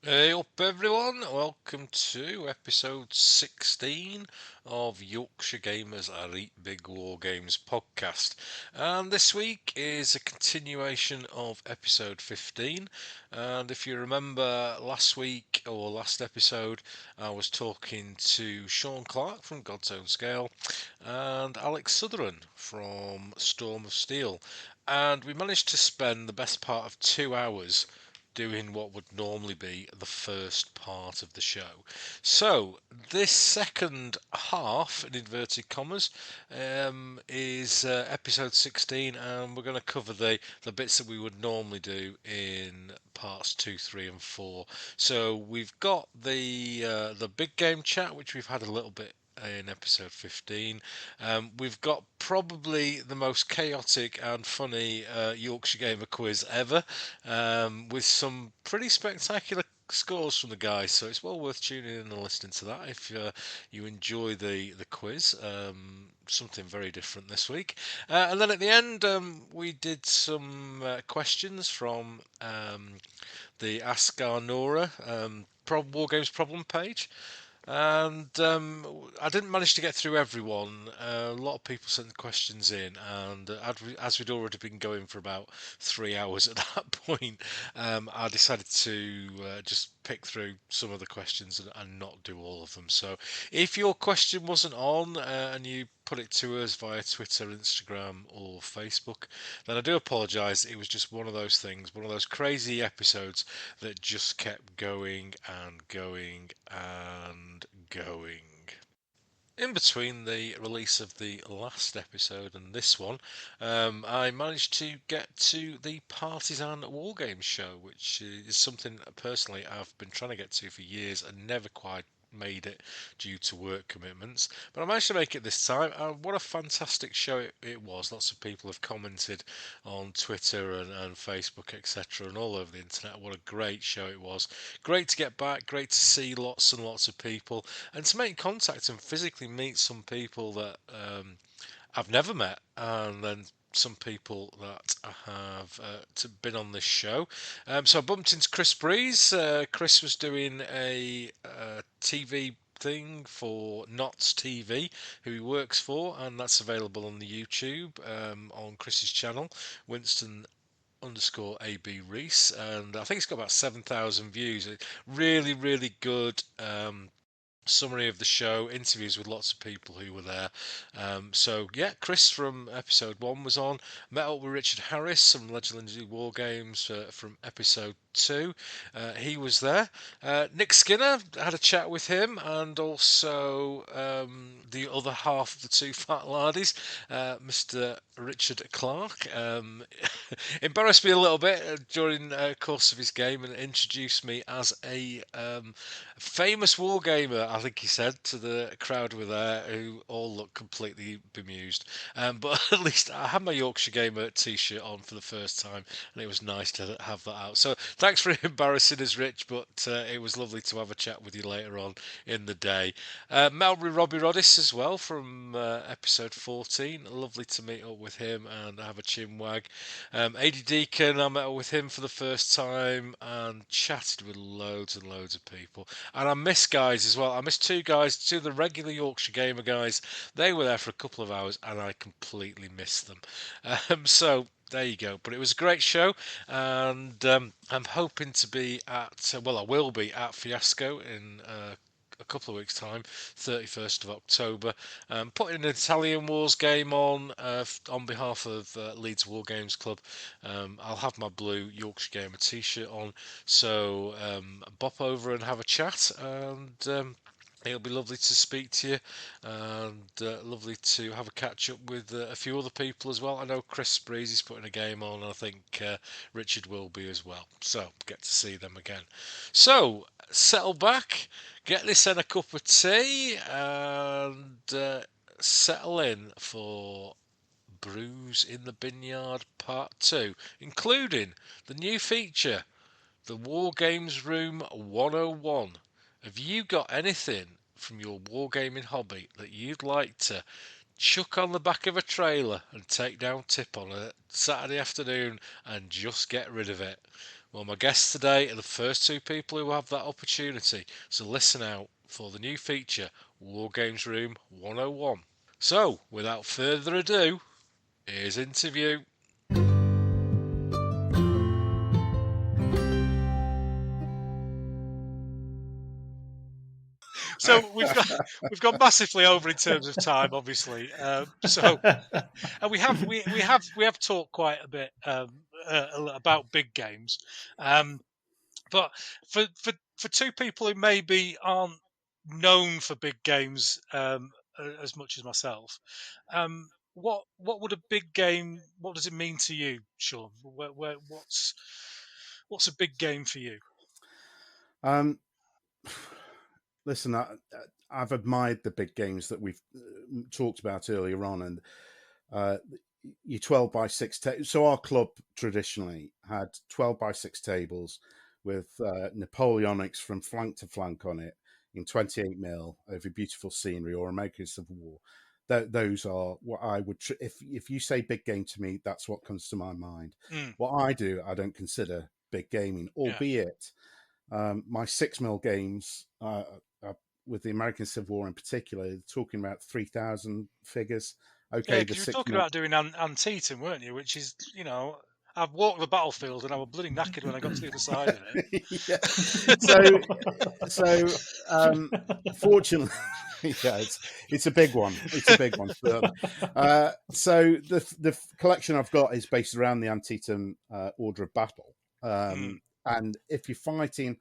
Hey up everyone, welcome to episode 16 of Yorkshire Gamers Are Eat Big War Games podcast. And this week is a continuation of episode 15. And if you remember last week or last episode, I was talking to Sean Clark from God's Own Scale and Alex Sotheran from Storm of Steel. And we managed to spend the best part of 2 hours doing what would normally be the first part of the show. So, this second half, in inverted commas, is episode 16, and we're going to cover the bits that we would normally do in parts 2, 3, and 4. So, we've got the big game chat, which we've had a little bit in episode 15. We've got probably the most chaotic and funny Yorkshire Gamer quiz ever, with some pretty spectacular scores from the guys. So it's well worth tuning in and listening to that if you enjoy the quiz. Something very different this week. And then at the end, we did some questions from the Ask Our Nora War Games problem page. And I didn't manage to get through everyone. A lot of people sent questions in, and as we'd already been going for about 3 hours at that point, I decided to just pick through some of the questions and not do all of them. So, if your question wasn't on and you put it to us via Twitter, Instagram, or Facebook, then I do apologise. It was just one of those things, one of those crazy episodes that just kept going and going and going. In between the release of the last episode and this one, I managed to get to the Partisan Wargames show, which is something personally I've been trying to get to for years and never quite made it due to work commitments. But I managed to make it this time. What a fantastic show it was. Lots of people have commented on Twitter and Facebook, etc., and all over the internet. What a great show it was. Great to get back, great to see lots and lots of people, and to make contact and physically meet some people that I've never met, and then some people that I have been on this show. So I bumped into Chris Breeze. Chris was doing a TV thing for Knots TV, who he works for, and that's available on the YouTube on Chris's channel, Winston underscore AB Reese, and I think it's got about 7,000 views. Really, really good summary of the show, interviews with lots of people who were there. So yeah, Chris from episode 1 was on. Met up with Richard Harris from Legendary War Games from episode 2. He was there. Nick Skinner, had a chat with him, and also the other half of the two fat laddies, Mr. Richard Clark. Embarrassed me a little bit during the course of his game and introduced me as a famous wargamer, I think he said to the crowd were there, who all looked completely bemused. But at least I had my Yorkshire Gamer t-shirt on for the first time, and it was nice to have that out. So thanks for embarrassing us, Rich, but it was lovely to have a chat with you later on in the day. Melbury Robbie Roddis as well from episode 14. Lovely to meet up with him and have a chin wag. AD Deacon, I met up with him for the first time and chatted with loads and loads of people. And I miss guys as well. I miss two guys, two of the regular Yorkshire Gamer guys. They were there for a couple of hours and I completely missed them. So there you go. But it was a great show, and I'm hoping to be at, well, I will be at Fiasco in a couple of weeks' time, 31st of October, putting an Italian Wars game on behalf of Leeds War Games Club. I'll have my blue Yorkshire Gamer t-shirt on, so bop over and have a chat, and it'll be lovely to speak to you, and lovely to have a catch up with a few other people as well. I know Chris Breeze is putting a game on, and I think Richard will be as well. So get to see them again. So settle back, get this in a cup of tea, and settle in for Brews in the Binyard Part 2, including the new feature, the War Games Room 101. Have you got anything from your wargaming hobby that you'd like to chuck on the back of a trailer and take down tip on a Saturday afternoon and just get rid of it? Well, my guests today are the first two people who have that opportunity, so listen out for the new feature, Wargames Room 101. So, without further ado, here's interview. So we've gone massively over in terms of time, obviously. And we have talked quite a bit about big games, but for two people who maybe aren't known for big games as much as myself, what would a big game? What does it mean to you, Sean? What's a big game for you? Um, listen, I've admired the big games that we've talked about earlier on, and your 12 by 6 so our club traditionally had 12 by 6 tables with Napoleonics from flank to flank on it in 28mm over beautiful scenery, or American Civil War. Those are what I would if you say big game to me, that's what comes to my mind. What I do, I don't consider big gaming, albeit my 6mm games with the American Civil War in particular, talking about 3,000 figures. Yeah, Okay, the because you were 6 talking mil. about doing Antietam, weren't you? Which is, I've walked the battlefield and I was bloody knackered when I got to the other side of it. Yeah. Fortunately, yeah, it's a big one. It's a big one. So the collection I've got is based around the Antietam order of battle. And if you're fighting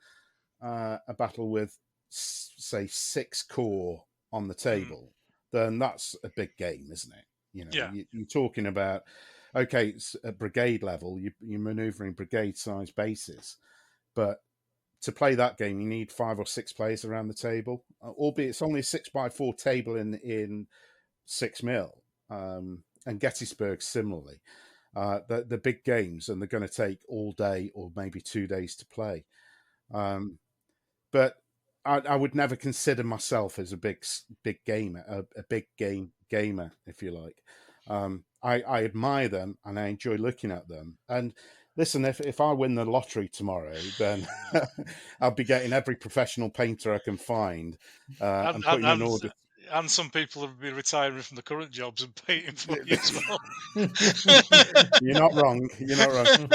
a battle with, say, 6 corps on the table, then that's a big game, isn't it? Yeah. You're talking about, okay, it's at brigade level, you're maneuvering brigade-sized bases, but to play that game, you need 5 or 6 players around the table, albeit it's only a 6x4 table in 6mm, and Gettysburg similarly. The big games, and they're going to take all day or maybe 2 days to play. But I would never consider myself as a big gamer, a big game gamer, if you like. I admire them and I enjoy looking at them. And listen, if I win the lottery tomorrow, then I'll be getting every professional painter I can find and putting an order. And some people will be retiring from the current jobs and painting for you as well. You're not wrong. You're not wrong.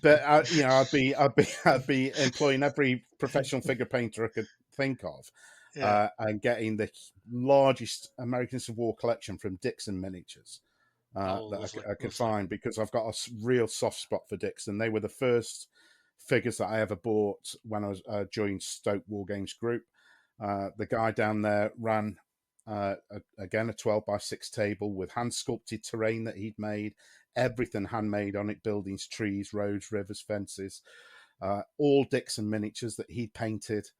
But I'd be employing every professional figure painter I could think of, and getting the largest American Civil War collection from Dixon Miniatures that I could find, because I've got a real soft spot for Dixon. They were the first figures that I ever bought when I was joined Stoke Wargames Group. The guy down there ran again a 12 by 6 table with hand sculpted terrain that he'd made, everything handmade on it, buildings, trees, roads, rivers, fences, all Dixon miniatures that he'd painted.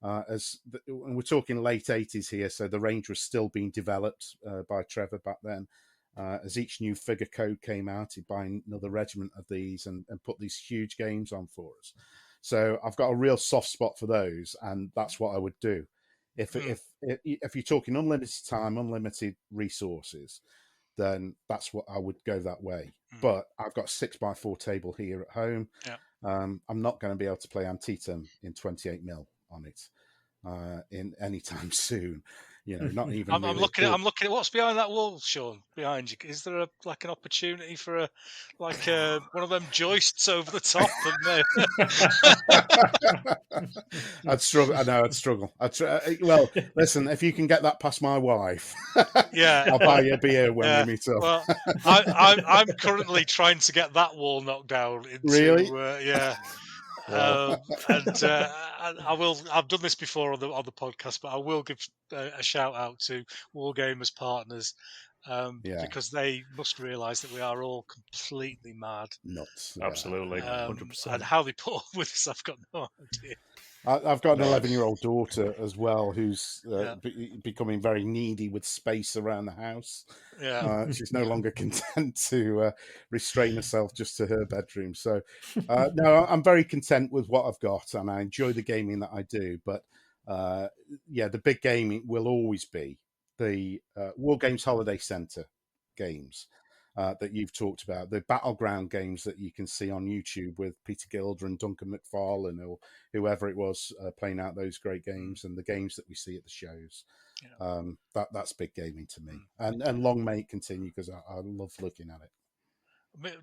We're talking late 80s here, so the range was still being developed by Trevor back then. As each new figure code came out, he'd buy another regiment of these and put these huge games on for us. So I've got a real soft spot for those, and that's what I would do. If you're talking unlimited time, unlimited resources, then that's what I would go that way. But I've got a 6x4 table here at home. Yeah. I'm not going to be able to play Antietam in 28mm on it in any time soon. Not even. I'm looking at what's behind that wall, Sean. Behind you, is there an opportunity for one of them joists over the top? I'd struggle. I know I'd struggle. Well, listen, if you can get that past my wife, I'll buy you a beer when we meet up. Well, I'm currently trying to get that wall knocked down. Really? Yeah. Wow. I will. I've done this before on the podcast, but I will give a shout out to Wargamers partners, because they must realise that we are all completely mad. Nuts. Absolutely, 100%. And how they put up with this, I've got no idea. I've got an 11-year-old daughter as well who's becoming very needy with space around the house. Yeah. She's no longer content to restrain herself just to her bedroom. So, no, I'm very content with what I've got, and I enjoy the gaming that I do. But, the big gaming will always be the War Games Holiday Centre games. that you've talked about, the battleground games that you can see on YouTube with Peter Gilder and Duncan McFarlane or whoever it was playing out those great games, and the games that we see at the shows. Yeah. That's big gaming to me, and long may it continue, because I love looking at it.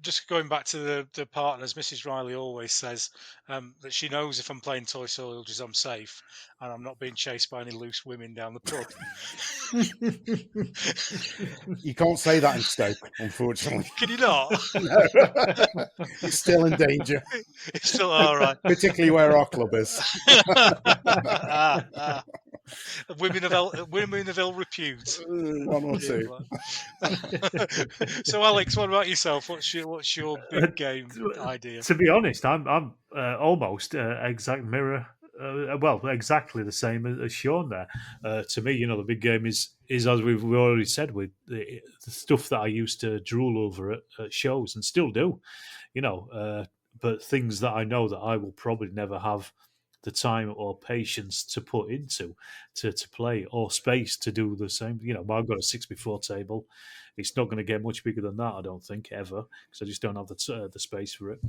Just going back to the partners, Mrs. Riley always says that she knows if I'm playing toy soldiers, I'm safe, and I'm not being chased by any loose women down the pub. You can't say that in Stoke, unfortunately. Can you not? No. You're still in danger. It's still all right. Particularly where our club is. Women of ill repute. One or two. So, Alex, what about yourself? What's your big game idea? To be honest, I'm almost exact mirror. Exactly the same as Sean there. To me, the big game is as we've already said, with the stuff that I used to drool over at shows and still do, but things that I know that I will probably never have the time or patience to put into to play, or space to do the same. I've got a 6x4 table. It's not going to get much bigger than that, I don't think, ever, because I just don't have the space for it.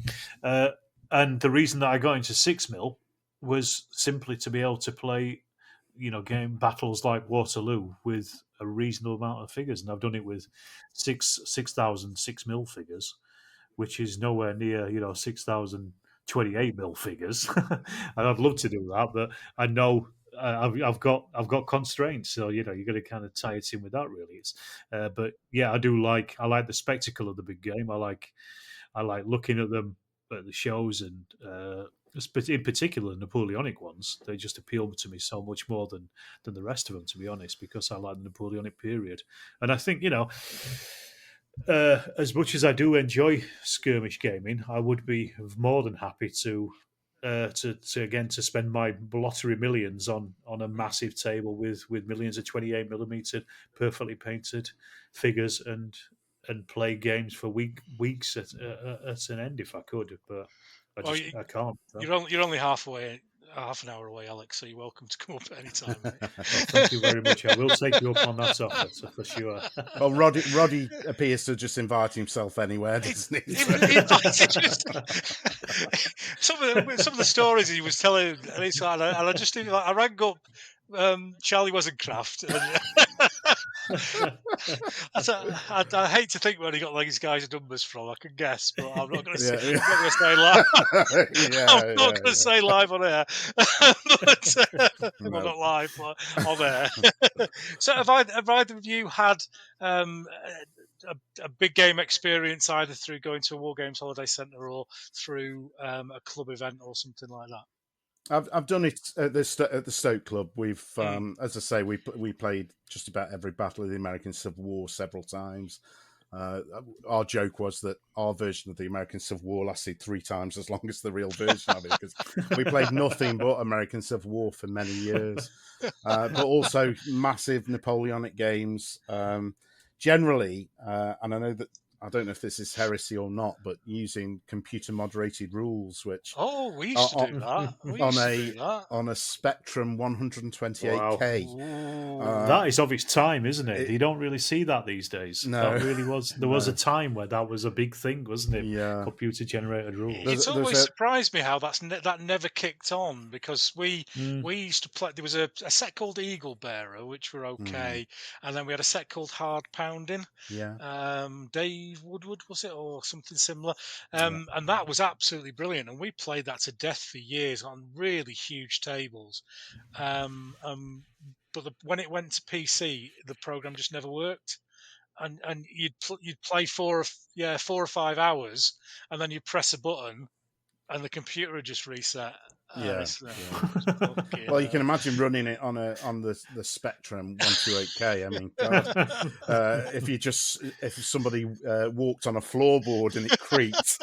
And the reason that I got into 6mm was simply to be able to play, game battles like Waterloo with a reasonable amount of figures, and I've done it with 6,000 6mm figures, which is nowhere near 6,000 28mm figures. And I'd love to do that, but I know I've got constraints, so you got to kind of tie it in with that, really. But yeah, I like the spectacle of the big game. I like looking at them at the shows, and in particular Napoleonic ones. They just appeal to me so much more than the rest of them, to be honest, because I like the Napoleonic period. And I think as much as I do enjoy skirmish gaming, I would be more than happy to spend my lottery millions on a massive table with millions of 28mm perfectly painted figures and play games for weeks at an end if I could, but I can't. So. You're only half an hour away, Alex, so you're welcome to come up at any time. Well, thank you very much. I will take you up on that offer, for sure. Well, Roddy appears to just invite himself anywhere, doesn't he? Some of the stories he was telling, and it's like, and I just I rang up Charlie Wesencraft. I hate to think where he got these guys' numbers from. I can guess, but I'm not going to say. I'm not going to say live. I'm not going to say live on air. Well, not live, but on air. So, have either of you had a big game experience, either through going to a Wargames holiday centre or through a club event or something like that? I've done it at the Stoke Club. We've, as I say, we played just about every battle of the American Civil War several times. Our joke was that our version of the American Civil War lasted 3 times as long as the real version of it, because we played nothing but American Civil War for many years. But also massive Napoleonic games. Generally, and I don't know if this is heresy or not, but using computer moderated rules, which we used to do that. On a Spectrum 128K. Wow. That is of its time, isn't it? You don't really see that these days. No, that really was. There was a time where that was a big thing, wasn't it? Yeah, computer generated rules. It's always surprised me how that never kicked on, because we used to play. There was a set called Eagle Bearer, which were okay, and then we had a set called Hard Pounding. Yeah, Dave Woodward, was it, or something similar? And that was absolutely brilliant, and we played that to death for years on really huge tables. But when it went to PC, the program just never worked, and you'd play 4 or 5 hours, and then you press a button, and the computer would just reset. Well, you can imagine running it on the Spectrum 128K. I mean, God, if somebody walked on a floorboard and it creaked,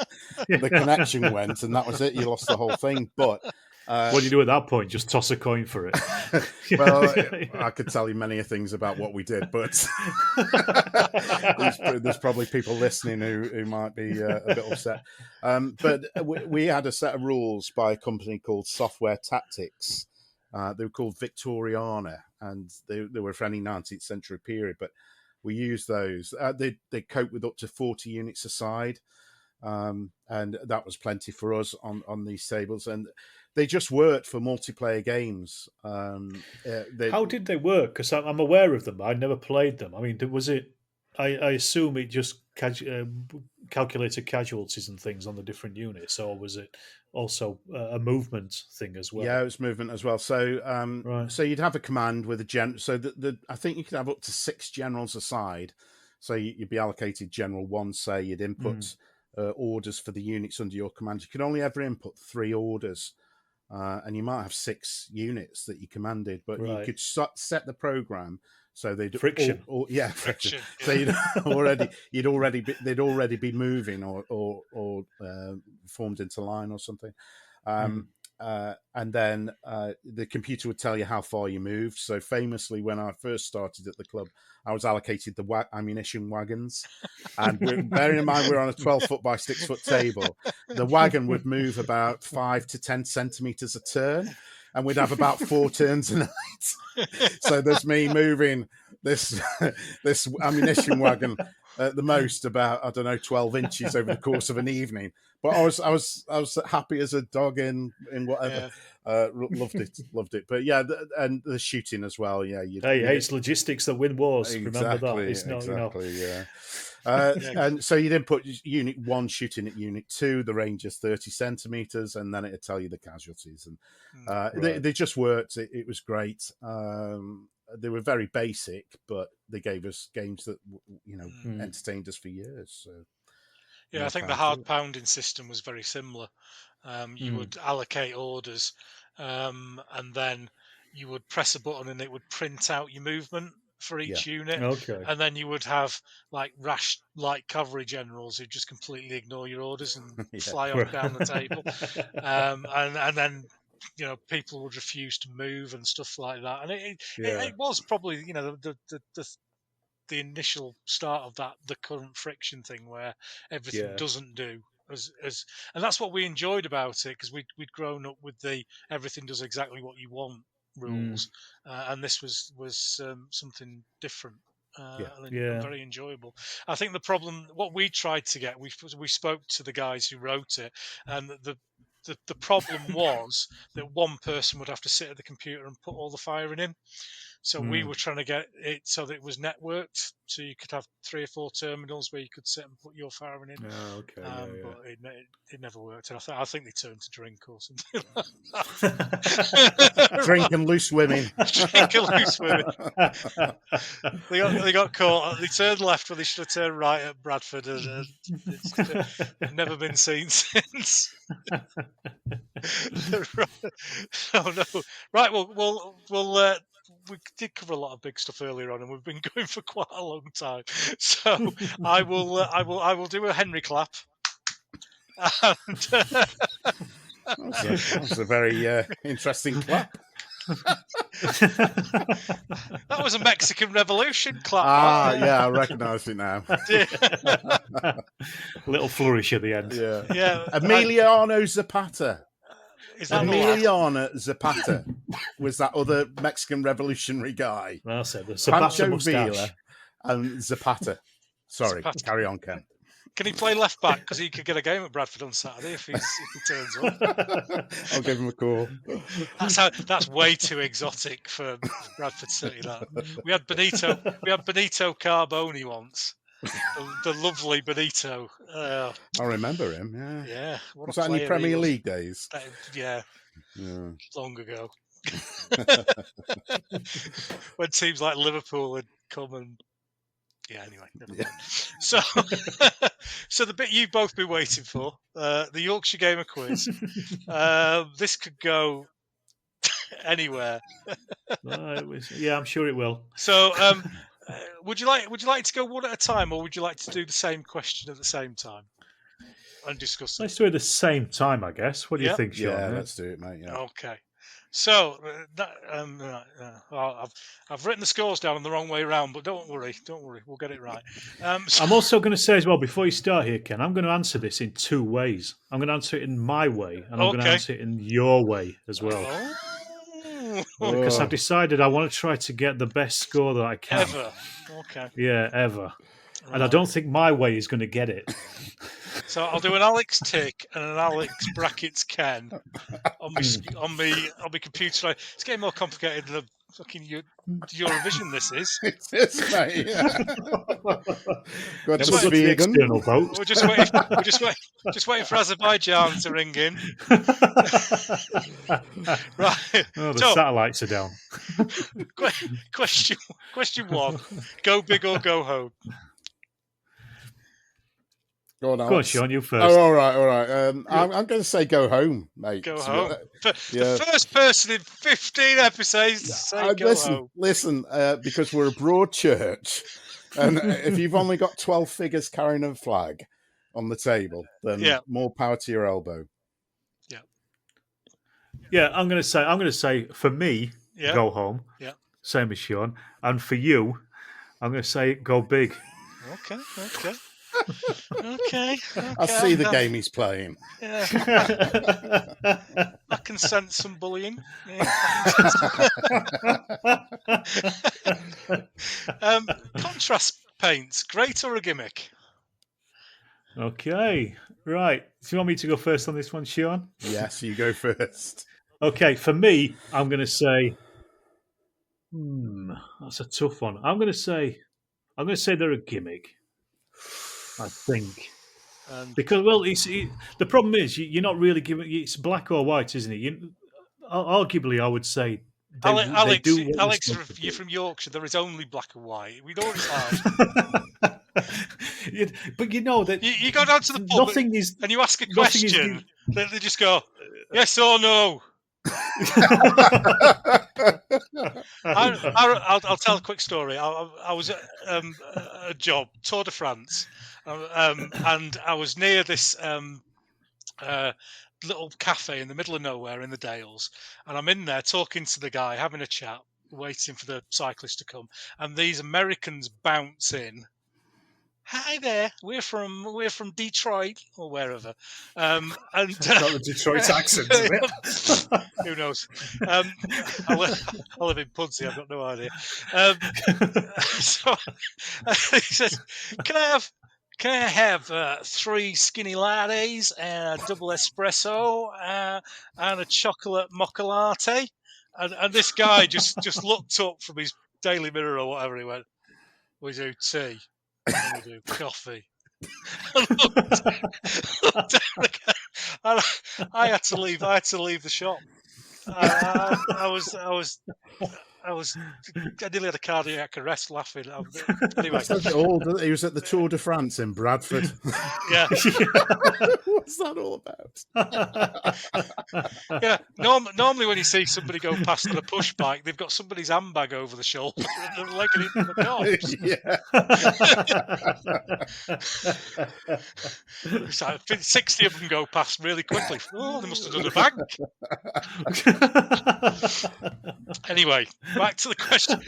the connection went, and that was it. You lost the whole thing. But what do you do at that point? Just toss a coin for it. Well, I could tell you many things about what we did, but there's probably people listening who might be a bit upset. But we had a set of rules by a company called Software Tactics. They were called Victoriana, and they were for any 19th century period. But we use those. They cope with up to 40 units a side, and that was plenty for us on these tables. And they just worked for multiplayer games. How did they work? Because I'm aware of them, but I never played them. I mean, was it? I assume it just calculated casualties and things on the different units, or was it also a movement thing as well? Yeah, it was movement as well. So, Right. so you'd have a command with a gen. So I think you could have up to 6 generals aside. So you'd be allocated general 1. Say you'd input orders for the units under your command. You could only ever input 3 orders, and you might have 6 units that you commanded. But you could set the program so they'd friction. Friction. So they'd already be moving or formed into line or something. And then the computer would tell you how far you moved. So famously, when I first started at the club, I was allocated the ammunition wagons. And bearing in mind we're on a 12-foot by 6-foot table, the wagon would move about 5 to 10 centimetres a turn. And we'd have about 4 turns a night. So there's me moving this ammunition wagon at the most about, I don't know, 12 inches over the course of an evening. But I was happy as a dog in whatever. Loved it. But yeah, and the shooting as well. Yeah, it's logistics that win wars. Exactly, remember that? It's not, exactly. Yeah. And so you'd input Unit 1 shooting at Unit 2. The range is 30 centimeters, and then it'd tell you the casualties. And they just worked. It was great. They were very basic, but they gave us games that entertained us for years. So. Yeah, I think the hard pounding system was very similar. You would allocate orders, and then you would press a button and it would print out your movement for each unit. Okay. And then you would have like rash light cavalry generals who just completely ignore your orders and fly on down the table. And then people would refuse to move and stuff like that. And it was probably the initial start of the current friction thing where everything doesn't do as and that's what we enjoyed about it, because we'd grown up with the everything does exactly what you want rules, and this was something different. And very enjoyable. I think the problem, what we tried to get, we spoke to the guys who wrote it, and the problem was that one person would have to sit at the computer and put all the firing in. So we were trying to get it so that it was networked, so you could have 3 or 4 terminals where you could sit and put your firing in. Oh, okay. But it never worked. And I think they turned to drink or something. Drink and loose women. Drink and loose women. They got caught. They turned left when they should have turned right at Bradford, and it's never been seen since. Oh no! Right. Well. We did cover a lot of big stuff earlier on, and we've been going for quite a long time. So I will do a Henry clap. And, that was a very interesting clap. That was a Mexican Revolution clap. Yeah, I recognise it now. Little flourish at the end. Yeah. Emiliano Zapata. Emiliano Zapata was that other Mexican revolutionary guy. Well said. The Zapata mustache. And Zapata. Sorry, carry on, Ken. Can he play left back? Because he could get a game at Bradford on Saturday if he turns up. I'll give him a call. That's way too exotic for Bradford City. That we had Benito Carboni once. The lovely Benito. I remember him. Yeah. Yeah. Was that in the Premier League days? Yeah. Long ago. When teams like Liverpool had come and. Yeah. Anyway. Never mind. So the bit you've both been waiting for, the Yorkshire Gamer Quiz. This could go anywhere. Yeah, I'm sure it will. So. Would you like to go one at a time, or would you like to do the same question at the same time and discuss it? Let's do it at the same time, I guess. What do you think, Sean? Yeah, let's do it, mate. Yeah. Okay. So I've written the scores down in the wrong way around, but don't worry, we'll get it right. I'm also going to say as well, before you start here, Ken, I'm going to answer this in 2 ways. I'm going to answer it in my way, and I'm going to answer it in your way as well. because I've decided I want to try to get the best score that I can. Ever. Okay. Yeah, ever. Right. And I don't think my way is going to get it. So I'll do an Alex tick and an Alex brackets Ken on my computer. It's getting more complicated than the fucking Eurovision. This is. It's this, mate. Yeah. Got Then we'll go to the external vote. We're just waiting for Azerbaijan to ring in. Right. Oh, the So, satellites are down. question 1: Go big or go home? Go on, Go on, Alex. Sean, you first. Oh, all right. I'm going to say go home, mate. Go home. The first person in 15 episodes to say go home. Listen, because we're a broad church, and if you've only got 12 figures carrying a flag on the table, then more power to your elbow. Yeah, I'm going to say for me, go home. Yeah. Same as Sean, and for you, I'm going to say go big. Okay. I see the game he's playing. Yeah. I can sense some bullying. Contrast paints, great or a gimmick? Okay, right. Do you want me to go first on this one, Sean? Yes, you go first. Okay, for me, I'm going to say, that's a tough one. I'm going to say they're a gimmick. I think. Because, well, the problem is you're not really giving. It's black or white, isn't it? Arguably, I would say. Alex, you're from Yorkshire. There is only black and white. We know it's hard. But you know that you go down to the pub and you ask a question. They just go, yes or no. I'll tell a quick story. I was at a job, Tour de France, and I was near this little cafe in the middle of nowhere in the Dales, and I'm in there talking to the guy, having a chat, waiting for the cyclist to come, and these Americans bounce in. Hi there, we're from Detroit or wherever, and not the Detroit accent, is it? Who knows? I live in Pudsey. I've got no idea. So he says, "Can I have 3 skinny lattes and a double espresso and a chocolate mocha latte?" And this guy just looked up from his Daily Mirror or whatever. He went, "We do tea. And we do coffee." looked down again, and I had to leave. I had to leave the shop. I nearly had a cardiac arrest laughing. Anyway, he was at the Tour de France in Bradford. Yeah. What's that all about? Yeah. Normally, when you see somebody go past on a push bike, they've got somebody's handbag over the shoulder and they're legging it from the corpse. It's like 60 of them go past really quickly. Oh, they must have done a bank. Anyway, back to the question.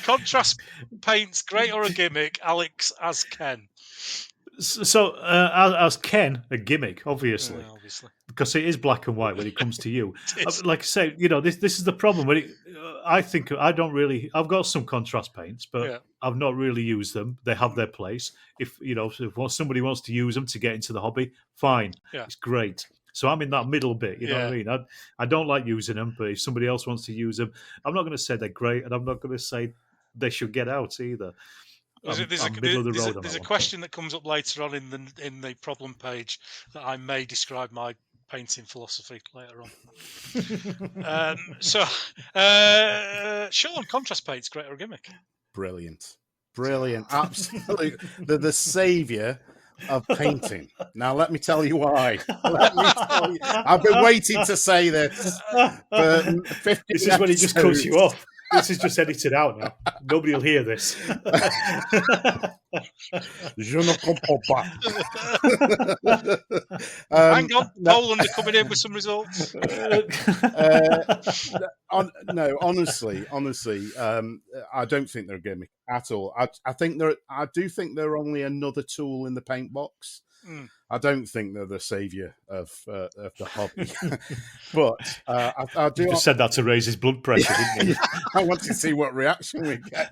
Contrast paints, great or a gimmick? Alex as Ken. So, as Ken, a gimmick, obviously. Yeah, obviously. Because it is black and white when it comes to you. Like I say, this is the problem. I think I don't really. I've got some contrast paints, but I've not really used them. They have their place. If somebody wants to use them to get into the hobby, fine, it's great. So I'm in that middle bit. You know what I mean? I don't like using them, but if somebody else wants to use them, I'm not going to say they're great, and I'm not going to say they should get out either. There's a question that comes up later on in the problem page that I may describe my painting philosophy later on. Sean, contrast paints, great or a gimmick? Brilliant, absolutely. They're the saviour of painting. Now, let me tell you why. I've been waiting to say this for 50 This is when he just cuts you off. This is just edited out now. Nobody will hear this. Je ne comprends pas. Hang on, Poland are coming in with some results. Honestly, I don't think they're a gimmick at all. I do think they're only another tool in the paint box. I don't think they're the saviour of the hobby. But I do. You just said that to raise his blood pressure, didn't you? I want to see what reaction we get.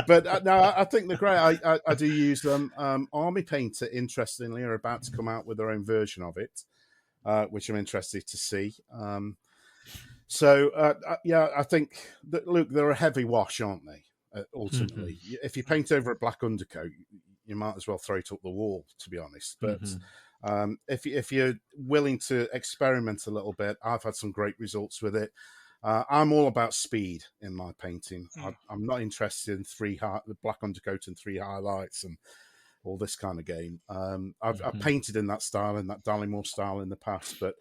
But no, I think they're great. I do use them. Army Painter, interestingly, are about to come out with their own version of it, which I'm interested to see. I think that, look, they're a heavy wash, aren't they? Ultimately, if you paint over a black undercoat, you might as well throw it up the wall, to be honest. But if you're willing to experiment a little bit, I've had some great results with it. I'm all about speed in my painting. I'm not interested in the black undercoat and 3 highlights and all this kind of game. I've painted in that style, in that Dallimore style in the past, but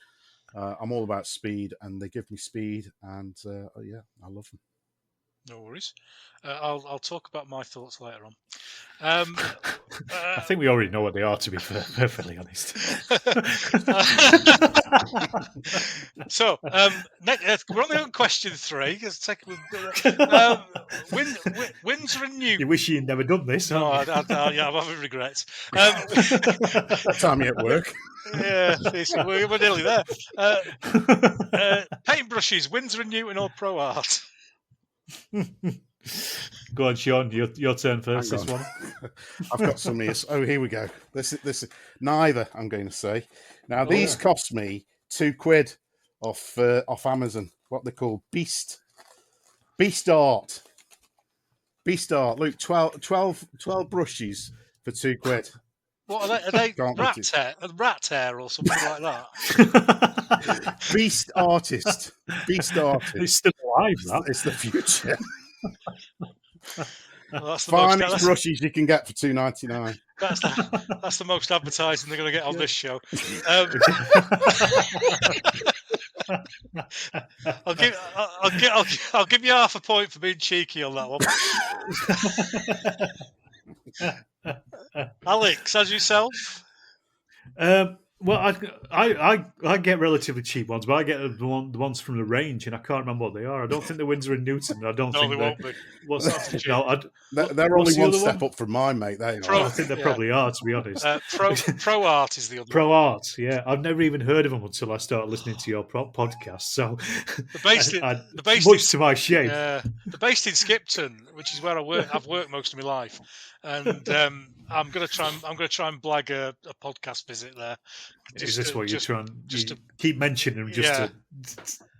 I'm all about speed, and they give me speed, and I love them. No worries. I'll talk about my thoughts later on. I think we already know what they are, to be perfectly honest. So, we're only on question 3. Windsor and Newton. You wish you'd never done this. No, I'm having regrets. Time you at work. Yeah, we're nearly there. Paintbrushes, Windsor and Newton or Pro Art? Go on, Sean. Your turn first. This one. I've got some here. Oh, here we go. This is neither. I'm going to say. Now these cost me £2 off Amazon. What they call Beast Art. Beast Art. Look, 12 brushes for £2. What are they rat hair or something like that? Beast Artist. It's still alive, that. It's the future. Well, that's the finest brushes you can get for $2.99. That's the most advertising they're going to get on this show. I'll give you half a point for being cheeky on that one. Alex, as yourself? Well, I get relatively cheap ones, but I get the ones from the range, and I can't remember what they are. I don't think they're Windsor and Newton. I don't think they won't be. They're only one step up from mine, mate. I think they probably are, to be honest. Pro Art is the other Pro Art, yeah. I've never even heard of them until I started listening to your podcast. So, much to my shame. They're based in Skipton, which is where I work. I've worked most of my life, and I'm going to try and blag a podcast visit there. Is this what you're trying? To keep mentioning them just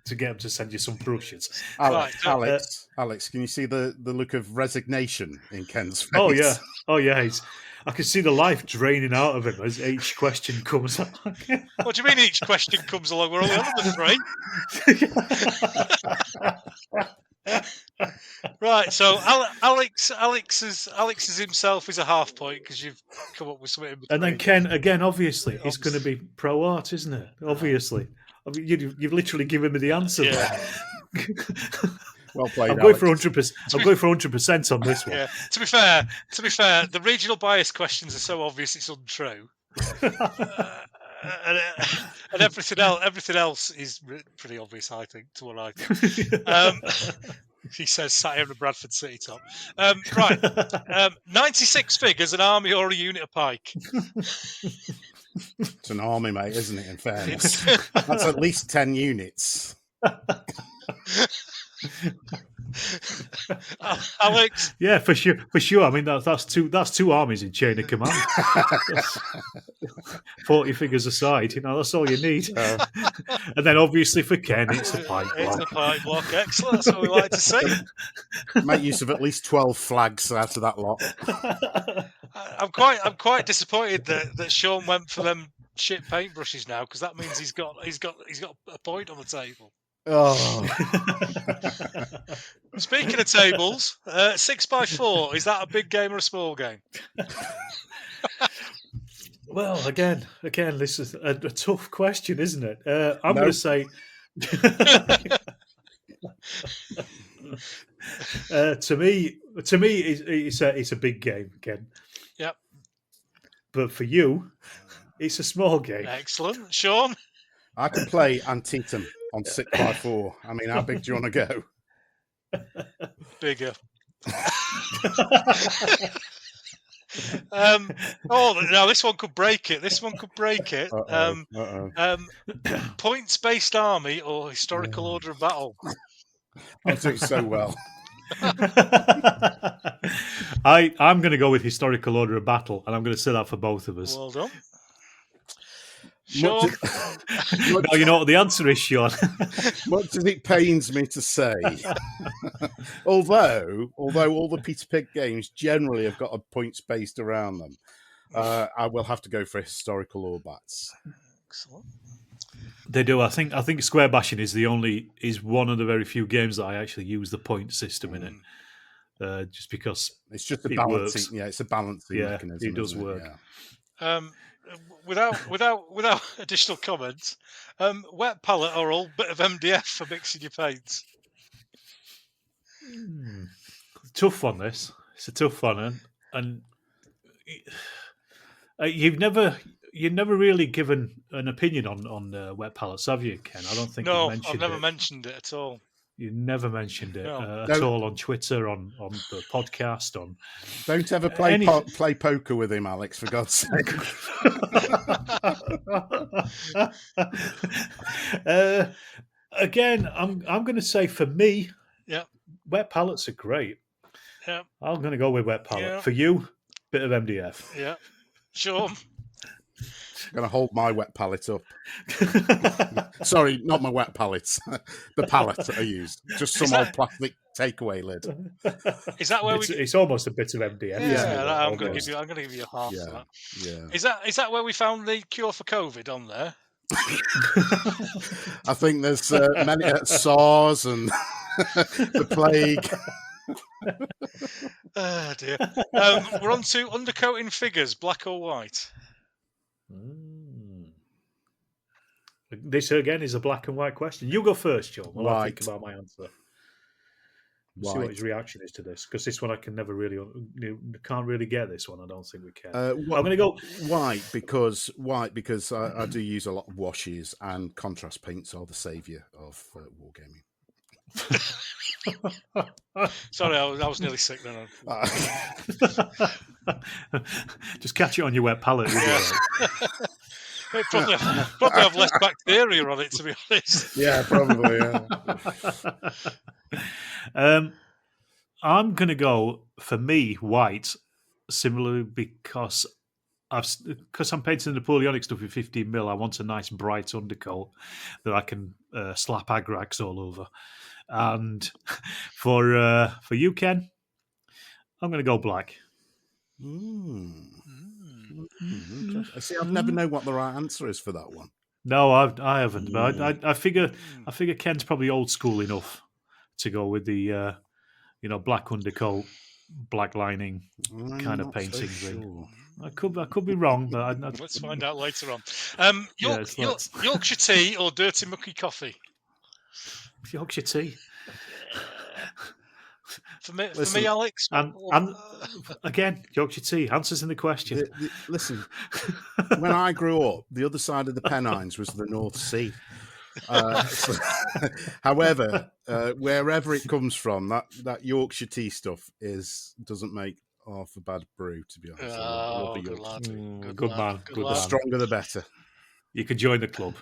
to get them to send you some brushes. Alex, can you see the look of resignation in Ken's face? Oh yeah. I can see the life draining out of him as each question comes up. What do you mean each question comes along? We're only on the 3. Right, so Alex is himself is a half point because you've come up with something in between. And then Ken, again, obviously, it's going to be Pro Art, isn't it? Obviously. I mean, you've literally given me the answer there. Well played. I'm going for 100%. I'm going for 100% on this one. Yeah. To be fair, the regional bias questions are so obvious it's untrue. And everything else is pretty obvious, I think, to what I think. He says, sat here in the Bradford City top. Right. 96 figures, an army or a unit of pike? It's an army, mate, isn't it, in fairness? That's at least 10 units. Alex? Yeah, for sure. I mean, that's two armies in chain of command. 40 figures aside, that's all you need. And then obviously for Ken, it's a pike block. It's a pike block. Excellent. That's what we like to see. Make use of at least 12 flags out of that lot. I'm quite disappointed that Sean went for them shit paintbrushes now, because that means he's got a point on the table. Oh. Speaking of tables, 6x4, is that a big game or a small game? Well, again, this is a tough question, isn't it? I'm going to say, to me, it's a big game, Ken. Yep. But for you, it's a small game. Excellent, Sean. I can play Antietam on 6x4. I mean, how big do you want to go? Bigger. No, this one could break it. This one could break it. Points-based army or historical order of battle? I'll do so well. I'm going to go with historical order of battle, and I'm going to say that for both of us. Well done. Sean? No, you know what the answer is, Sean. Much as it pains me to say, although all the Peter Pig games generally have got a points based around them, I will have to go for historical or bats. Excellent. They do. I think Square Bashing is one of the very few games that I actually use the point system in it, just because it's just a balancing. Works. Yeah, it's a balancing mechanism. It does work. Yeah. Without additional comments, wet palette or old bit of MDF for mixing your paints? Tough one. This it's a tough one, and you've never really given an opinion on wet palettes, have you, Ken? I don't think. No, I've never mentioned it at all. You never mentioned it No. at all on Twitter, on the podcast, on. Don't ever play poker with him, Alex. For God's sake. Again, I'm going to say for me, wet palettes are great. Yeah, I'm going to go with wet palette. For you, bit of MDF. Yeah, sure. I'm going to hold my wet palette up. Sorry, not my wet pallets. The palette I used. Just some old plastic takeaway lid. Is that where it's almost a bit of MDF. Yeah, I'm going to give you a half for that. Yeah. Is that where we found the cure for COVID on there? I think there's many SARS and the plague. Oh dear. We're on to undercoating figures, black or white. This again is a black and white question. You go first, John, while I think about my answer. See what his reaction is to this, because this one I can never really can't really get this one. I don't think we can. I'm going to go white because I do use a lot of washes, and contrast paints are the saviour of wargaming. Sorry, I was nearly sick then. Just catch it on your wet palette. It probably have less bacteria on it, to be honest. Yeah, probably. Yeah. I'm going to go, for me, white, similarly because I'm painting the Napoleonic stuff with 15mm. I want a nice bright undercoat that I can slap agrax all over. And for you, Ken, I'm going to go black. See, I've never known what the right answer is for that one. No, I haven't. But I figure Ken's probably old school enough to go with the black undercoat, black lining kind of painting thing. I could be wrong, but let's find out later on. Yorkshire tea or dirty mucky coffee? Yorkshire tea. For me, Alex. And again, Yorkshire tea answers in the question. Listen, when I grew up, the other side of the Pennines was the North Sea. However, wherever it comes from, that Yorkshire tea stuff doesn't make half a bad brew, to be honest. Good lad. Good man. The stronger the better. You can join the club.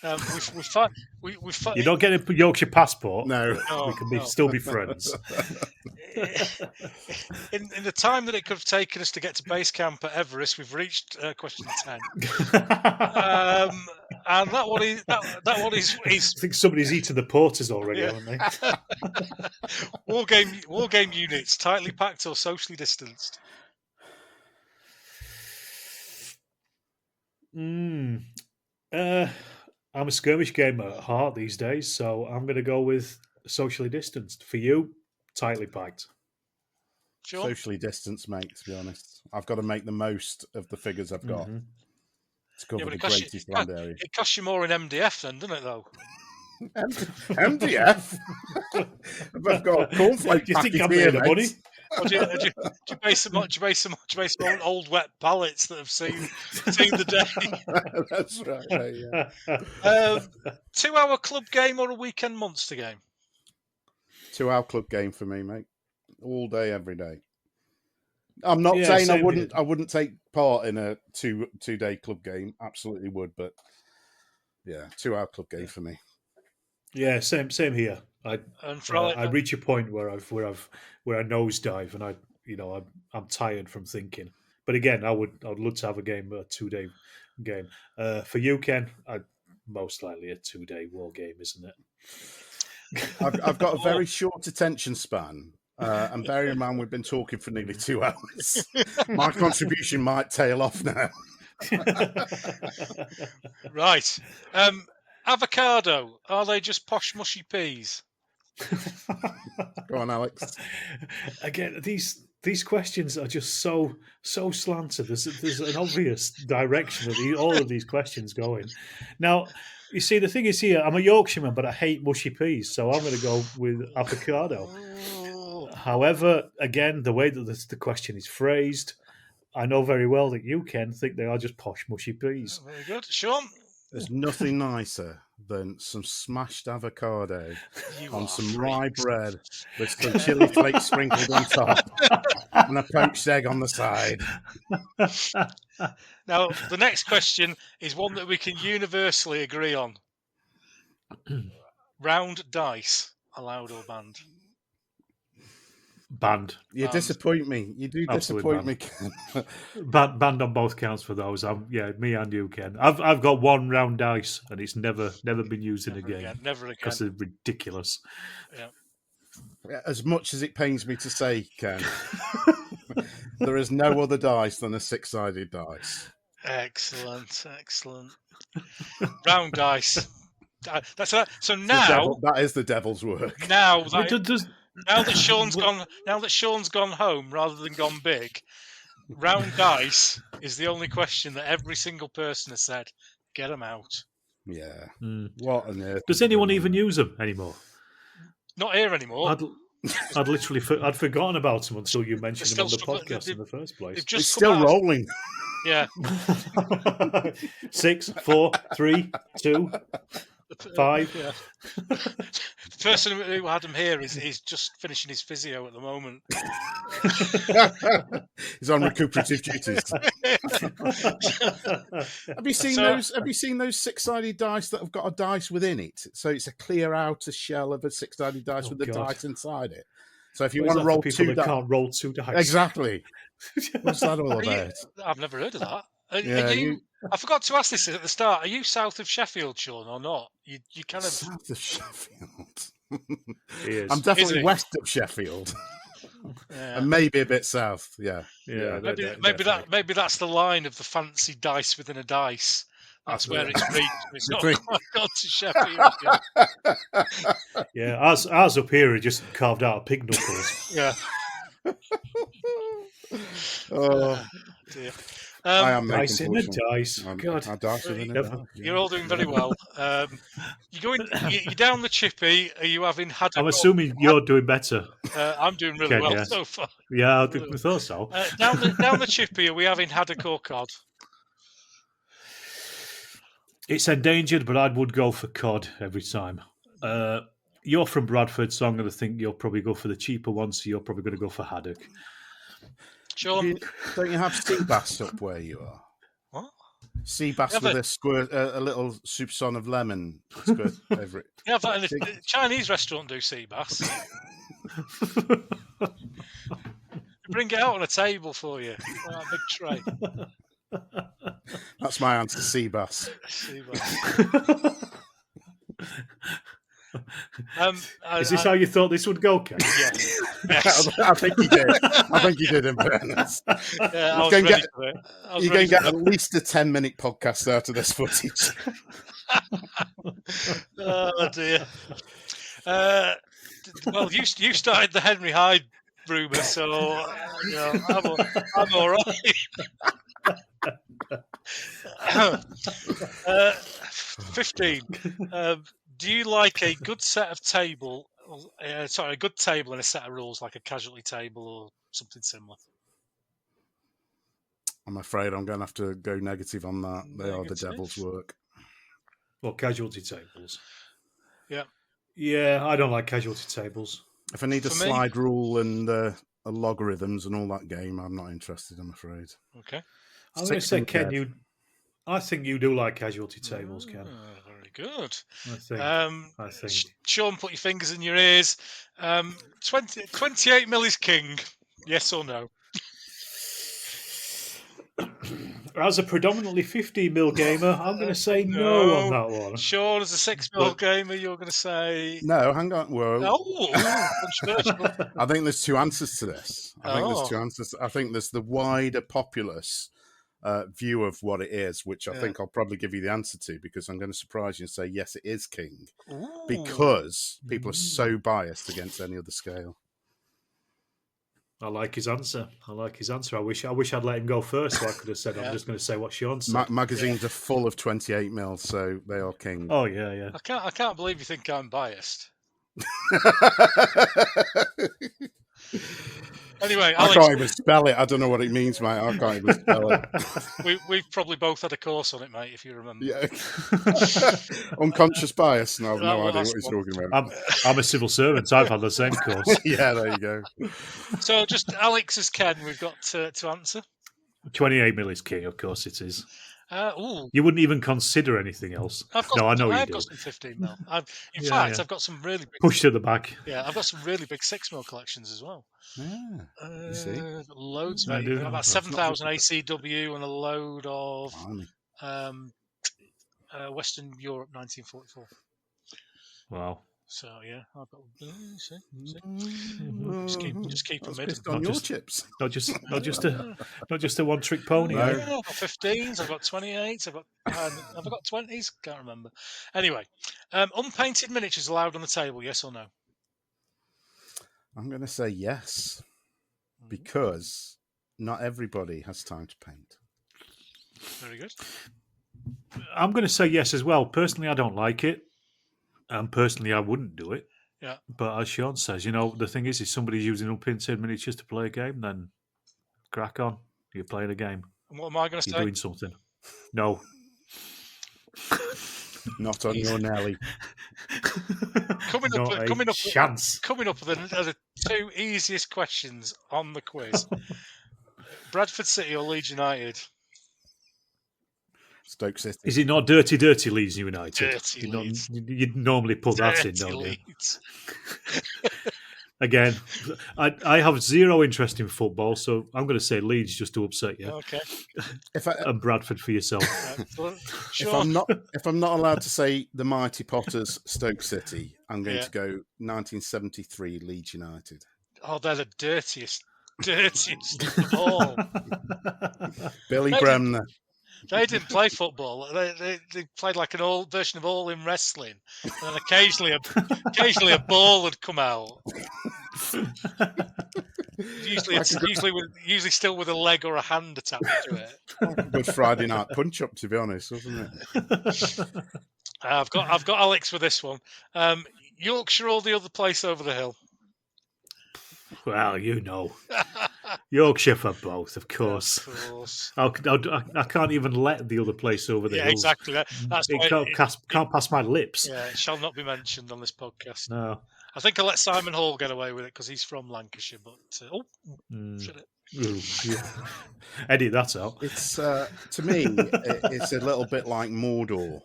You don't get a Yorkshire passport. No, we can still be friends. In the time that it could have taken us to get to base camp at Everest, we've reached question 10. And that one is. I think somebody's eaten the porters already, haven't they? Wargame units, tightly packed or socially distanced? I'm a skirmish gamer at heart these days, so I'm going to go with socially distanced. For you, tightly packed. Sure. Socially distanced, mate, to be honest. I've got to make the most of the figures I've got to cover the greatest land area. It costs you more in MDF then, doesn't it, though? MDF? I've got a cornflake you think packet I'm here, made of mate. money? Or do you base some old wet pallets that have seen the day? That's right, yeah. 2-hour club game or a weekend monster game? 2-hour club game for me, mate. All day, every day. I'm not Yeah, saying I same wouldn't. here. I wouldn't take part in a two-day club game. Absolutely would, but yeah, 2-hour club game for me. Yeah, same here. And I reach a point where I nosedive, and I'm tired from thinking. But again, I'd love to have a 2-day game. For you, Ken, most likely a 2-day war game, isn't it? I've got a very short attention span, and bearing in mind we've been talking for nearly 2 hours, my contribution might tail off now. Right. Avocado. Are they just posh mushy peas? Go on, Alex. Again, these questions are just so slanted. There's an obvious direction of all of these questions going. Now, you see, the thing is here, I'm a Yorkshireman, but I hate mushy peas, so I'm going to go with avocado. However, again, the way that the question is phrased, I know very well that you, Ken, think they are just posh mushy peas. Very good. Sean? There's nothing nicer than some smashed avocado on some rye bread with some chili flakes sprinkled on top and a poached egg on the side. Now, the next question is one that we can universally agree on. Round dice, allowed or banned? Banned. You disappoint me. You do disappoint me, Ken. Banned on both counts for those. Me and you, Ken. I've got one round dice, and it's never been used in a game. Never again. Because they're ridiculous. Yeah. As much as it pains me to say, Ken, there is no other dice than a 6-sided dice. Excellent. Round dice. So now that is the devil's work. Now that Sean's gone home rather than gone big, round dice is the only question that every single person has said, get them out. Yeah. What on earth? Does anyone even use them anymore? Not here anymore. I'd literally I'd forgotten about them until you mentioned them on the podcast in the first place. It's still rolling. Yeah. 6, 4, 3, 2, 5. Yeah. The person who had him here is just finishing his physio at the moment. He's on recuperative duties. Have you seen those? Have you seen those 6-sided dice that have got a dice within it? So it's a clear outer shell of a 6-sided dice with the dice inside it. So if you want to roll two dice, can't roll 2 dice. Exactly. What's that all about? I've never heard of that. Yeah, I forgot to ask this at the start. Are you south of Sheffield, Sean, or not? You kind of south of Sheffield. I'm definitely west of Sheffield, and maybe a bit south. Yeah. Maybe that's the line of the fancy dice within a dice. That's where it's reached. It's not quite gone to Sheffield. Yeah, ours up here are just carved out of pig knuckles. Yeah. Oh dear. I am dice in a dice. God, you're all doing very well. You're down the chippy. Are you having haddock? I'm assuming you're doing better. I'm doing really well so far. Yeah, I thought so. Down the chippy, are we having haddock or cod? It's endangered, but I would go for cod every time. You're from Bradford, so I'm going to think you'll probably go for the cheaper one, so you're probably going to go for haddock. Sean, don't you have sea bass up where you are? What? Sea bass with a squirt, a little soupçon of lemon squirt over it. Yeah, the Chinese restaurant do sea bass. Bring it out on a table for you, on a big tray. That's my answer, sea bass. Sea bass. Is this how you thought this would go, Ken? Yes. I think you did. In fairness. Yeah, you're going to get at least a 10-minute podcast out of this footage. Oh dear. Well, you started the Henry Hyde rumour, so I'm all right. 15. Do you like a good set of table? A good table and a set of rules, like a casualty table or something similar? I'm afraid I'm going to have to go negative on that. They are the devil's work. Well, casualty tables. Yeah. Yeah, I don't like casualty tables. If I need a slide rule and logarithms and all that game, I'm not interested, I'm afraid. Okay. I'm going to say, Ken, Dead. I think you do like casualty tables, Ken. Very good. I think. Sean, put your fingers in your ears. 28 mil is king. Yes or no? As a predominantly 15mm gamer, I'm going to say no on that one. Sean, as a 6mm gamer, you're going to say... No, hang on. Whoa. Controversial. I think there's two answers to this. I think there's the wider populace view of what it is, which I think I'll probably give you the answer to, because I'm going to surprise you and say, yes, it is king. Because people are so biased against any other scale. I like his answer. I wish I'd let him go first, so I could have said, I'm just going to say what Sean said. Magazines are full of 28mm, so they are king. Oh, yeah. I can't believe you think I'm biased. Anyway, Alex, I can't even spell it. I don't know what it means, mate. I can't even spell it. We've probably both had a course on it, mate, if you remember. Yeah. Unconscious bias. No, I've no idea what he's talking about. I'm a civil servant. I've had the same course. Yeah, there you go. So just Alex as Ken, we've got to answer. 28mm is king, of course it is. You wouldn't even consider anything else. I've got some 15mm. In fact, I've got some really big... Pushed at the back. Yeah, I've got some really big 6mm collections as well. Yeah, you see? Loads, mate. I've got about 7,000 ACW and a load of Western Europe 1944. Wow. So yeah, I've got. See? Just keep them mid. On your chips. Not just a one-trick pony. No. I've got 15s. I've got 28s. I've got 20s. Can't remember. Anyway, unpainted miniatures allowed on the table? Yes or no? I'm going to say yes, because not everybody has time to paint. Very good. I'm going to say yes as well. Personally, I don't like it. And personally, I wouldn't do it. Yeah. But as Sean says, the thing is, if somebody's using unpainted miniatures to play a game, then crack on. You're playing a game. And what am I going to say? You're doing something. No. Not on your Nelly. Coming up are the two easiest questions on the quiz. Bradford City or Leeds United? Stoke City. Is it not dirty Leeds United? Dirty Leeds. You'd normally put that in, don't Leeds. you? Again, I have zero interest in football, so I'm going to say Leeds just to upset you. Okay. And Bradford for yourself. If I'm not allowed to say the Mighty Potters, Stoke City, I'm going to go 1973 Leeds United. Oh, they're the dirtiest of all. Billy Bremner. They didn't play football. They played like an old version of All In Wrestling, and then occasionally a ball would come out. Usually still with a leg or a hand attached to it. Good Friday night punch up, to be honest, wasn't it? I've got Alex with this one. Yorkshire or the other place over the hill? Well, Yorkshire for both, of course. Of course. I can't even let the other place over the hill. Yeah, exactly. Can't pass my lips. Yeah, it shall not be mentioned on this podcast. No. I think I'll let Simon Hall get away with it because he's from Lancashire. But should it? Edit that out. It's to me, it's a little bit like Mordor.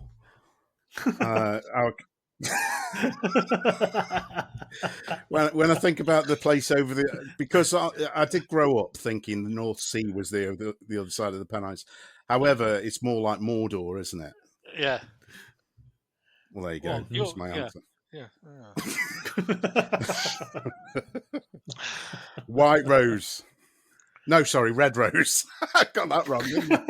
When I think about the place over because I did grow up thinking the North Sea was the other side of the Pennines. However, it's more like Mordor, isn't it? Yeah. Well, there you go. That's my answer. Yeah. White Rose. No, sorry, Red Rose. I got that wrong, didn't I?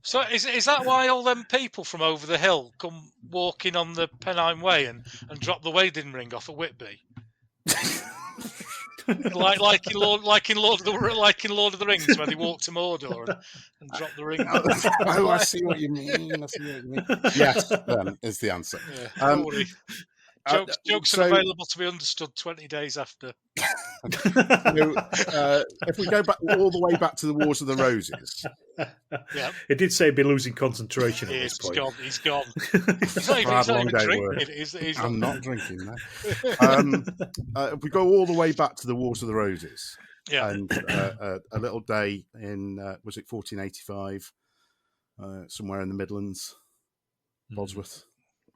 So is that why all them people from over the hill come walking on the Pennine Way and drop the wedding ring off at Whitby? like in Lord of the Rings, where they walk to Mordor and drop the ring. Oh, I see what you mean. Yes, is the answer. Yeah, jokes are available to be understood 20 days after. If we go back all the way back to the Wars of the Roses, It did say he'd be losing concentration at this point. He's gone. He's not even drinking. I'm not drinking now. If we go all the way back to the Wars of the Roses, and a little day in was it 1485, somewhere in the Midlands, Bosworth.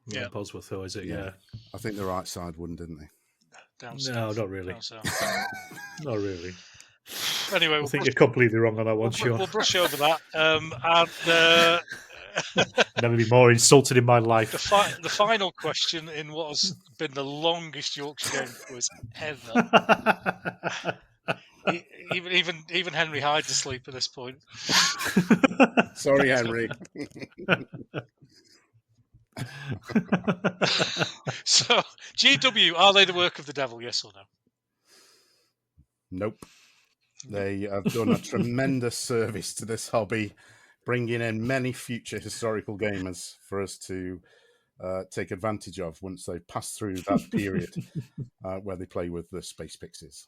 Yeah, Bosworth, though, is it? Yeah. I think the right side won, didn't they? No, not really. Not really. Anyway, I think you're completely wrong on that one, Sean. We'll brush over that. Never been more insulted in my life. The final question in what has been the longest Yorkshire Game Quiz ever. Even Henry Hyde's asleep at this point. Sorry, Henry. So, GW, are they the work of the devil? Yes or no? Nope. They have done a tremendous service to this hobby, bringing in many future historical gamers for us to take advantage of once they pass through that period where they play with the Space Pixies.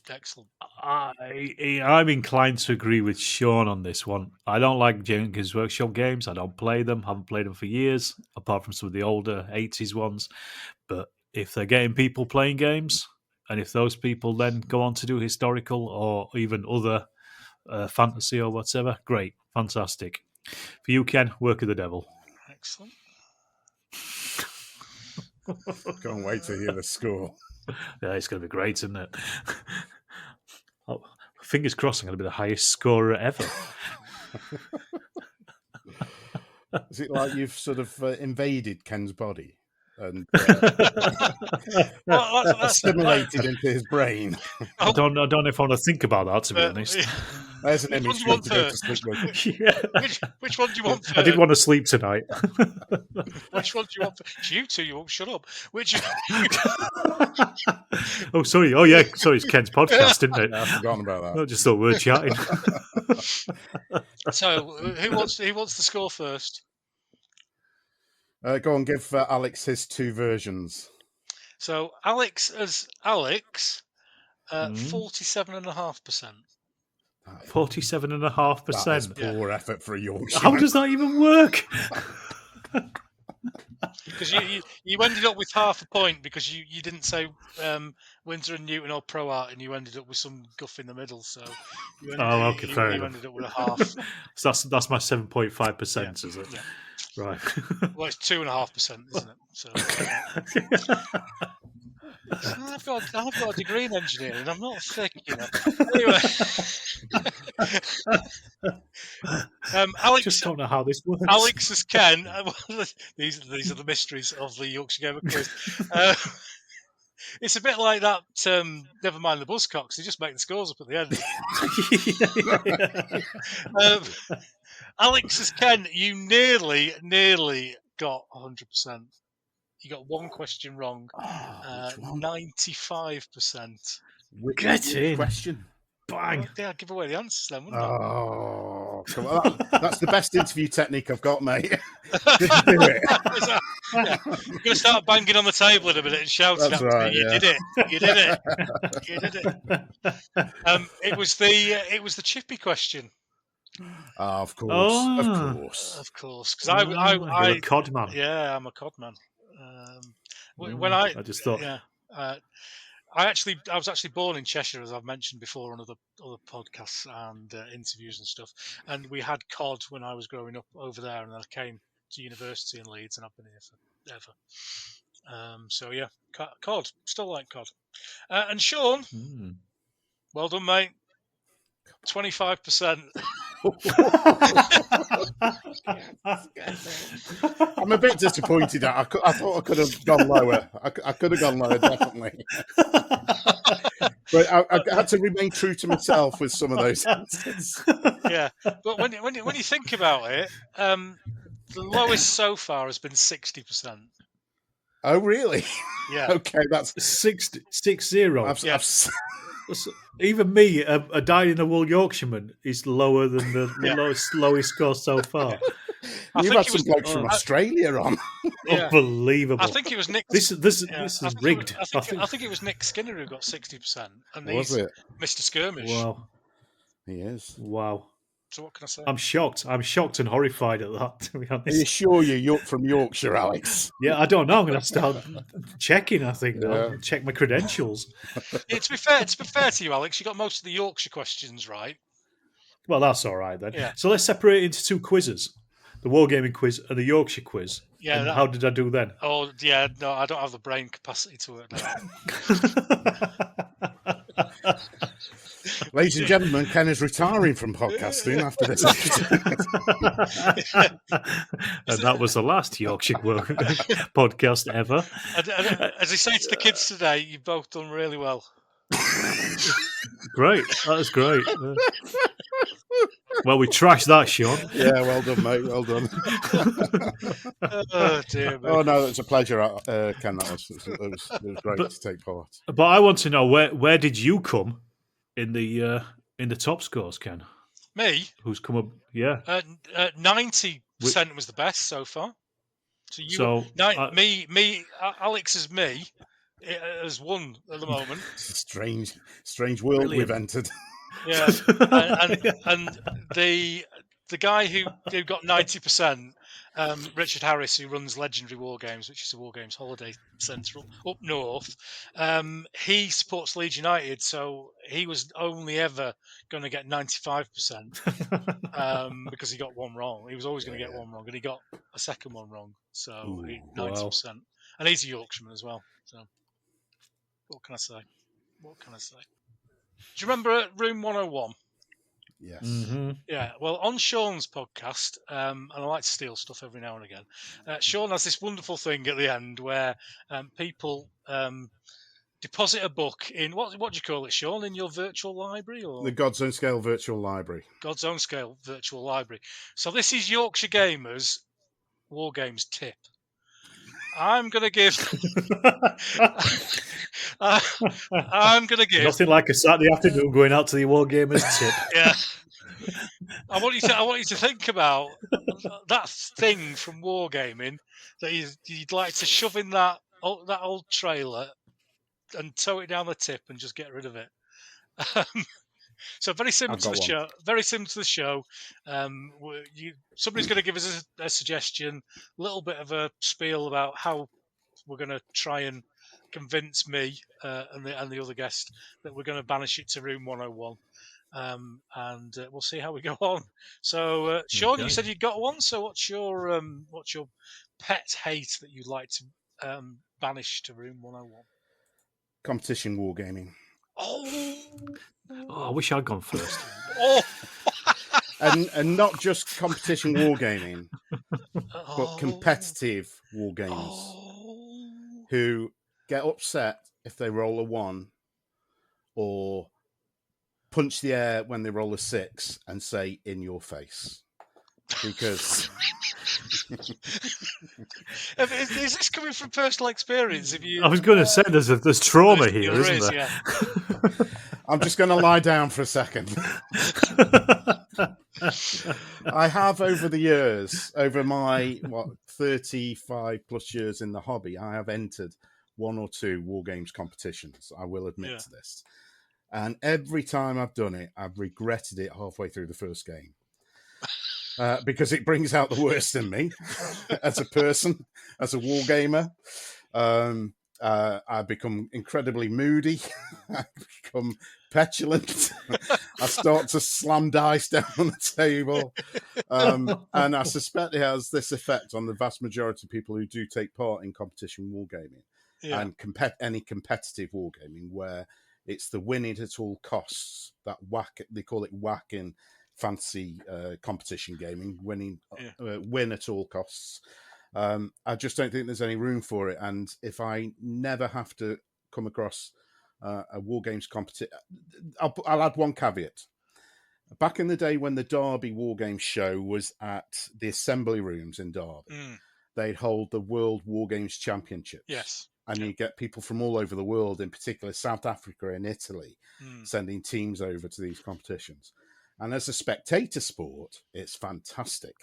Excellent. I'm inclined to agree with Sean on this one. I don't like Jenkins Workshop games. I don't play them. Haven't played them for years, apart from some of the older 80s ones. But if they're getting people playing games, and if those people then go on to do historical or even other fantasy or whatever, great, fantastic. For you, Ken, work of the devil. Excellent. Can't wait to hear the score. Yeah, it's going to be great, isn't it? Oh, fingers crossed, I'm going to be the highest scorer ever. Is it like you've sort of invaded Ken's body and assimilated into his brain? I don't know if I want to think about that, to be honest. There's an image for you to go to sleep with. Yeah. Which one do you want first? I did want to sleep tonight. Which one do you want first? You two, you won't shut up. Which? Oh, sorry. Oh, yeah. Sorry, it's Ken's podcast, isn't it? I've forgotten about that. I just thought we were chatting. So, who wants the score first? Go on, give Alex his two versions. So, Alex, 47.5%. 47.5%. That is poor effort for a Yorkshire. How does that even work? Because you ended up with half a point because you didn't say Windsor and Newton or Pro Art, and you ended up with some guff in the middle. So you ended up with a half. So that's my 7.5%, is it? Yeah. Right. Well, it's 2.5%, isn't it? So I've got a degree in engineering. I'm not thick, you know. Anyway, Alex, just don't know how this works. Alex is Ken. These are the mysteries of the Yorkshire Gamer Quiz. It's a bit like that. Never mind the Buzzcocks; they just make the scores up at the end. Alex is Ken. You nearly got 100%. You got one question wrong. 95%. Get in. Question. Bang. Well, I'll give away the answers then, wouldn't Oh, come on. That's the best interview technique I've got, mate. Just do it. Yeah. You're going to start banging on the table in a minute and shouting That's at right, me. You did it. You did it. It was the chippy question. Of course. Of course. Because you're a cod man. Yeah, I'm a cod man. When I just thought. Yeah. I was actually born in Cheshire, as I've mentioned before on other podcasts and interviews and stuff. And we had cod when I was growing up over there, and I came to university in Leeds, and I've been here forever. So yeah, cod. Still like cod. And Sean, well done, mate. 25%. I'm a bit disappointed. I thought I could have gone lower. I could have gone lower, definitely. But I had to remain true to myself with some of those answers. Yeah, but when you think about it, the lowest so far has been 60%. Oh, really? Yeah. Okay, that's 60. Even me, a dyed-in-the-wool Yorkshireman, is lower than the lowest score so far. You've had some blokes from Australia on. Yeah. Unbelievable. I think it was Nick. This is rigged. I think it was Nick Skinner who got 60%, and Was he's it? Mr. Skirmish. Wow. He is. Wow. So what can I say? I'm shocked. I'm shocked and horrified at that, to be honest. Are you sure you're from Yorkshire, Alex? Yeah, I don't know. I'm going to start checking, I think, now. Check my credentials. Yeah, to be fair to you, Alex, you got most of the Yorkshire questions right. Well, that's all right then. Yeah. So let's separate it into two quizzes. The Wargaming quiz and the Yorkshire quiz. Yeah. And how did I do then? Oh, yeah. No, I don't have the brain capacity to work that out. Ladies and gentlemen, Ken is retiring from podcasting after this. And that was the last Yorkshire podcast ever. As I say to the kids today, you've both done really well. Great. That was great. Well, we trashed that, Sean. Yeah, well done, mate. Well done. Oh, dear me. Oh, no, it's a pleasure, Ken. It was great to take part. But I want to know, where did you come in the top scores, Ken? Me? Who's come up? Yeah. 90% was the best so far. Alex is me. It has won at the moment. It's a strange world Brilliant. we've entered. Yeah, and the guy who got 90%, Richard Harris, who runs Legendary Wargames, which is a Wargames holiday centre up north, he supports Leeds United, so he was only ever going to get 95% because he got one wrong. He was always going to get one wrong, and he got a second one wrong, so 90%. Wow. And he's a Yorkshireman as well. So what can I say? Do you remember Room 101? Yes. Mm-hmm. Yeah. Well, on Sean's podcast, and I like to steal stuff every now and again, Sean has this wonderful thing at the end where people deposit a book in, what do you call it, Sean, in your virtual library? Or The God's Own Scale Virtual Library. God's Own Scale Virtual Library. So this is Yorkshire Gamers Wargames tip. I'm going to give... I'm going to give... Nothing like a Saturday afternoon going out to the Wargamers tip. Yeah. I want you to think about that thing from Wargaming that you'd like to shove in that old trailer and tow it down the tip and just get rid of it. So very similar to the show. Very similar to the show. Somebody's going to give us a suggestion, a little bit of a spiel about how we're going to try and convince me and the other guest that we're going to banish it to Room 101. And we'll see how we go on. So, Sean, okay. You said you got one. So, what's your pet hate that you'd like to banish to Room 101? Competition wargaming. Oh, I wish I'd gone first. Oh. and not just competition wargaming, but competitive wargames who get upset if they roll a 1 or punch the air when they roll a 6 and say "in your face," because is this coming from personal experience? I was going to say there's trauma here, isn't there? Yeah. I'm just going to lie down for a second. I have over the years, over my 35 plus years in the hobby, I have entered 1 or 2 wargames competitions. I will admit to this. And every time I've done it, I've regretted it halfway through the first game. Because it brings out the worst in me as a person, as a wargamer. I become incredibly moody. I become petulant. I start to slam dice down on the table. And I suspect it has this effect on the vast majority of people who do take part in competition wargaming and any competitive wargaming where it's the winning at all costs, that whack, they call it whack in fancy competition gaming, win at all costs. I just don't think there's any room for it. And if I never have to come across a Wargames competition, I'll add one caveat. Back in the day when the Derby Wargames show was at the Assembly Rooms in Derby, they'd hold the World Wargames Championships. Yes. And you get people from all over the world, in particular South Africa and Italy, sending teams over to these competitions. And as a spectator sport, it's fantastic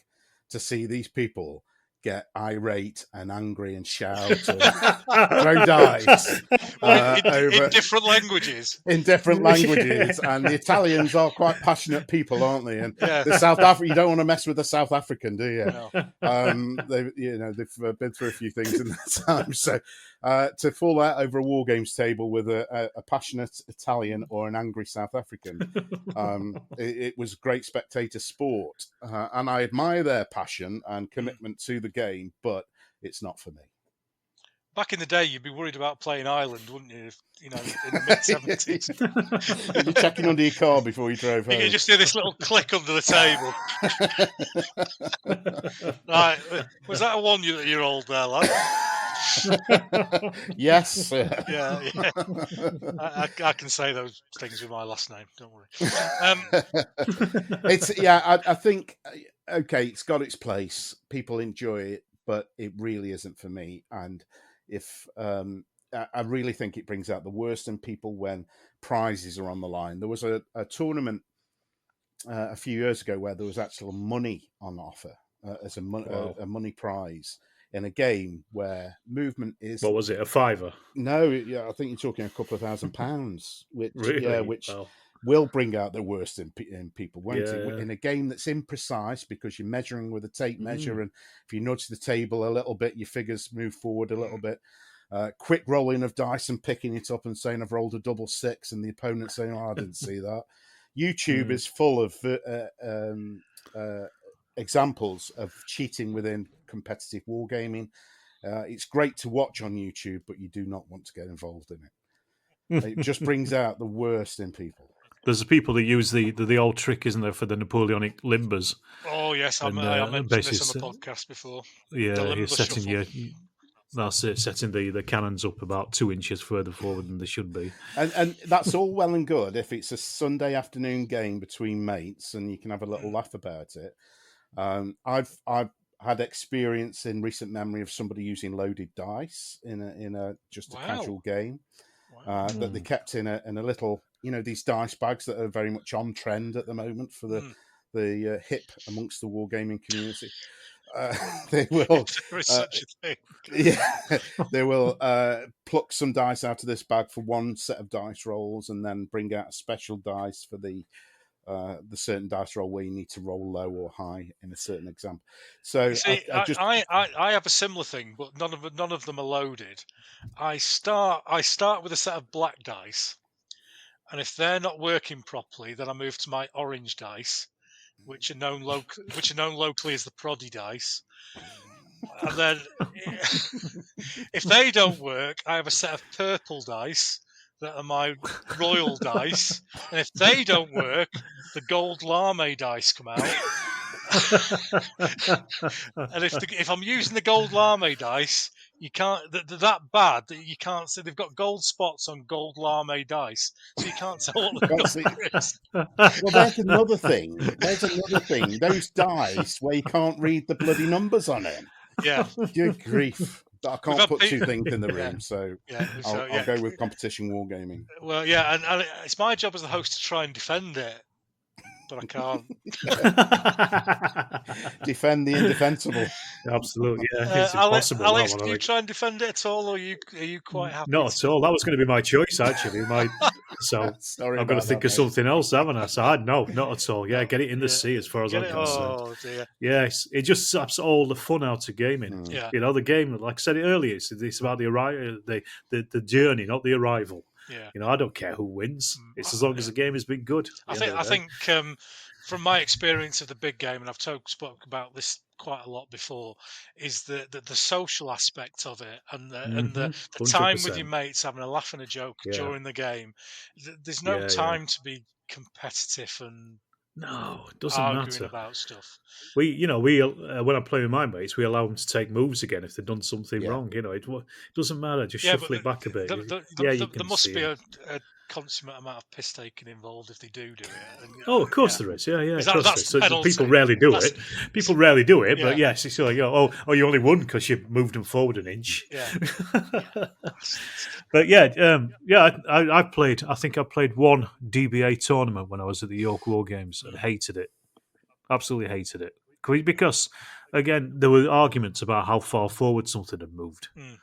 to see these people get irate and angry and shout and throw dice in different languages. In different languages, and the Italians are quite passionate people, aren't they? And the South African, you don't want to mess with the South African, do you? No. They've been through a few things in that time. So to fall out over a Wargames table with a passionate Italian or an angry South African, it was great spectator sport, and I admire their passion and commitment to the game, but it's not for me. Back in the day, you'd be worried about playing Ireland, wouldn't you? In the mid-70s. You're checking under your car before you drove home. You could just do this little click under the table. Right, was that a 1-year-old there, lad? Yes. Yeah. I can say those things with my last name. Don't worry. I think it's got its place. People enjoy it, but it really isn't for me. And if I really think it brings out the worst in people when prizes are on the line. There was a tournament a few years ago where there was actual money on offer as a money prize in a game where movement is. What was it? A $5? No, I think you're talking a couple of £1,000, which Really? will bring out the worst in people, won't it? Yeah. In a game that's imprecise because you're measuring with a tape measure, and if you nudge the table a little bit, your figures move forward a little bit. Quick rolling of dice and picking it up and saying I've rolled a 6, and the opponent saying, "Oh, I didn't see that." YouTube is full of examples of cheating within competitive wargaming. It's great to watch on YouTube, but you do not want to get involved in it. It just brings out the worst in people. There's the people that use the old trick, isn't there, for the Napoleonic limbers? Oh yes, I mentioned this on the podcast before. Yeah, you're setting that's it, setting the cannons up about 2 inches further forward than they should be. And that's all well and good if it's a Sunday afternoon game between mates and you can have a little laugh about it. I've had experience in recent memory of somebody using loaded dice in a casual game that they kept in a little, these dice bags that are very much on trend at the moment for the hip amongst the wargaming community. They will there is such a thing. Yeah, they will pluck some dice out of this bag for one set of dice rolls, and then bring out a special dice for the certain dice roll where you need to roll low or high in a certain example. So I have a similar thing, but none of them are loaded. I start with a set of black dice, and if they're not working properly, then I move to my orange dice, which are known locally as the proddy dice. And then if they don't work, I have a set of purple dice that are my royal dice. And if they don't work, the gold lame dice come out. And if I'm using the gold lame dice, you can't. They're that bad that you can't see. They've got gold spots on gold lame dice, so you can't tell what the gold is. Well, there's another thing. Those dice where you can't read the bloody numbers on it. Yeah. Good grief. I can't put two things in the room, so I'll go with competition wargaming. Well, yeah, and it's my job as the host to try and defend it, but I can't. Defend the indefensible. Absolutely, yeah. It's impossible. Alex, do you try and defend it at all, or are you quite happy? Not at all. That was going to be my choice, actually. So I've got to think of something else, haven't I? So no, not at all. Yeah, get it in the sea as far as I'm concerned. Oh dear. Yes, it just saps all the fun out of gaming. Yeah. The game, like I said it earlier, it's about the journey, not the arrival. Yeah. I don't care who wins. It's as long as the game has been good. I think from my experience of the big game, and I've spoke about this quite a lot before, is the social aspect of it, and the time with your mates having a laugh and a joke during the game. There's no time to be competitive and no, it doesn't matter about stuff. We when I play with my mates, we allow them to take moves again if they've done something wrong. It doesn't matter. Just shuffle it back a bit. There must be a consummate amount of piss taking involved if they do it. And, of course there is. Yeah. That's people rarely do it. People rarely do it, but yes, it's like you only won because you moved them forward an inch. Yeah. But I think I played one DBA tournament when I was at the York Wargames and hated it. Absolutely hated it. because again, there were arguments about how far forward something had moved. Mm.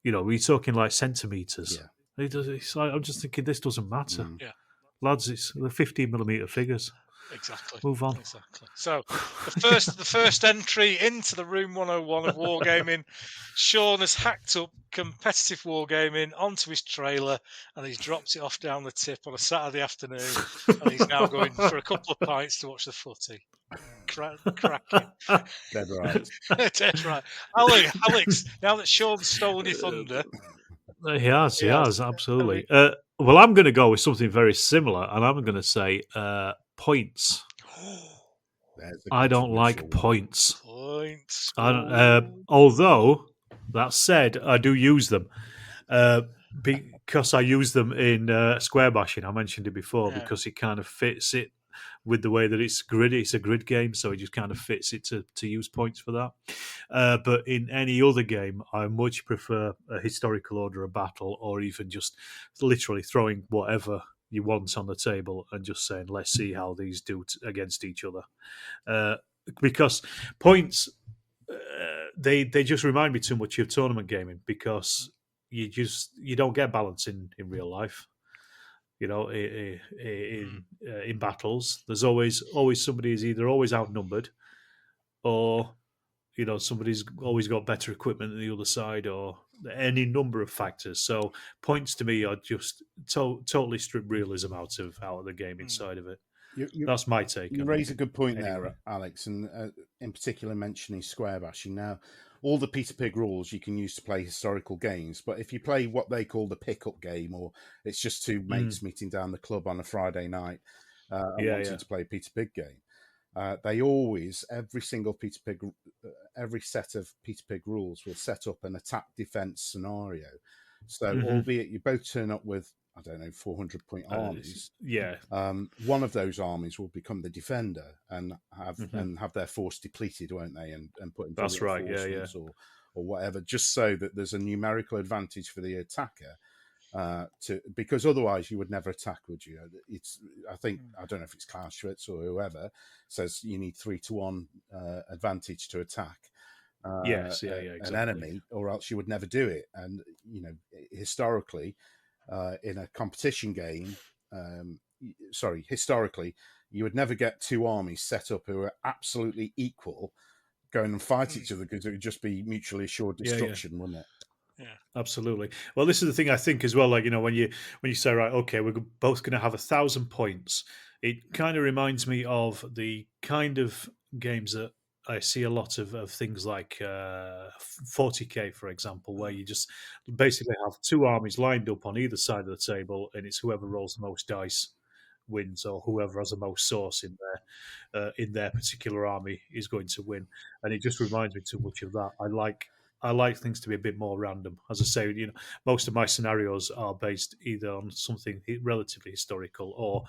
You know, we're talking like centimeters. Yeah. It's like, I'm just thinking this doesn't matter, Yeah. lads. It's the 15mm figures. Exactly. Move on. Exactly. So the first entry into the Room 101 of Wargaming, Sean has hacked up competitive wargaming onto his trailer and he's dropped it off down the tip on a Saturday afternoon, and he's now going for a couple of pints to watch the footy. Cracking. Dead right. Dead right. Alex, now that Sean's stolen your thunder. He has, absolutely. Well, I'm going to go with something very similar, and I'm going to say points. I don't like points. Points. Although, that said, I do use them. Because I use them in square bashing. I mentioned it before, because it kind of fits it with the way that it's gritty. It's a grid game, so it just kind of fits it to use points for that. But in any other game, I much prefer a historical order of battle, or even just literally throwing whatever you want on the table and just saying, let's see how these do against each other. Because points, they just remind me too much of tournament gaming, because you don't get balance in real life. You know, in battles, there's always somebody is either always outnumbered, or somebody's always got better equipment than the other side, or any number of factors. So points to me are just totally strip realism out of the gaming side of it. That's my take. You raise a good point there, Alex, and in particular mentioning square bashing. Now, all the Peter Pig rules you can use to play historical games, but if you play what they call the pickup game, or it's just two mates meeting down the club on a Friday night and wanting to play a Peter Pig game, they always, every set of Peter Pig rules will set up an attack defense scenario. So, albeit you both turn up with, I don't know, 400-point armies. One of those armies will become the defender and have their force depleted, won't they? And put into reinforcements or whatever, just so that there's a numerical advantage for the attacker. Because otherwise you would never attack, would you? I don't know if it's Clausewitz or whoever says you need 3-1 advantage to attack. Exactly. An enemy, or else you would never do it. And historically, in a competition game, historically, you would never get two armies set up who are absolutely equal going and fight each other, because it would just be mutually assured destruction, wouldn't it? Yeah, absolutely. Well, this is the thing I think as well. Like, when you say, right, okay, we're both going to have 1,000 points, it kind of reminds me of the kind of games that I see a lot of things like 40k, for example, where you just basically have two armies lined up on either side of the table, and it's whoever rolls the most dice wins, or whoever has the most source in their particular army is going to win. And it just reminds me too much of that. I like things to be a bit more random. As I say, most of my scenarios are based either on something relatively historical, or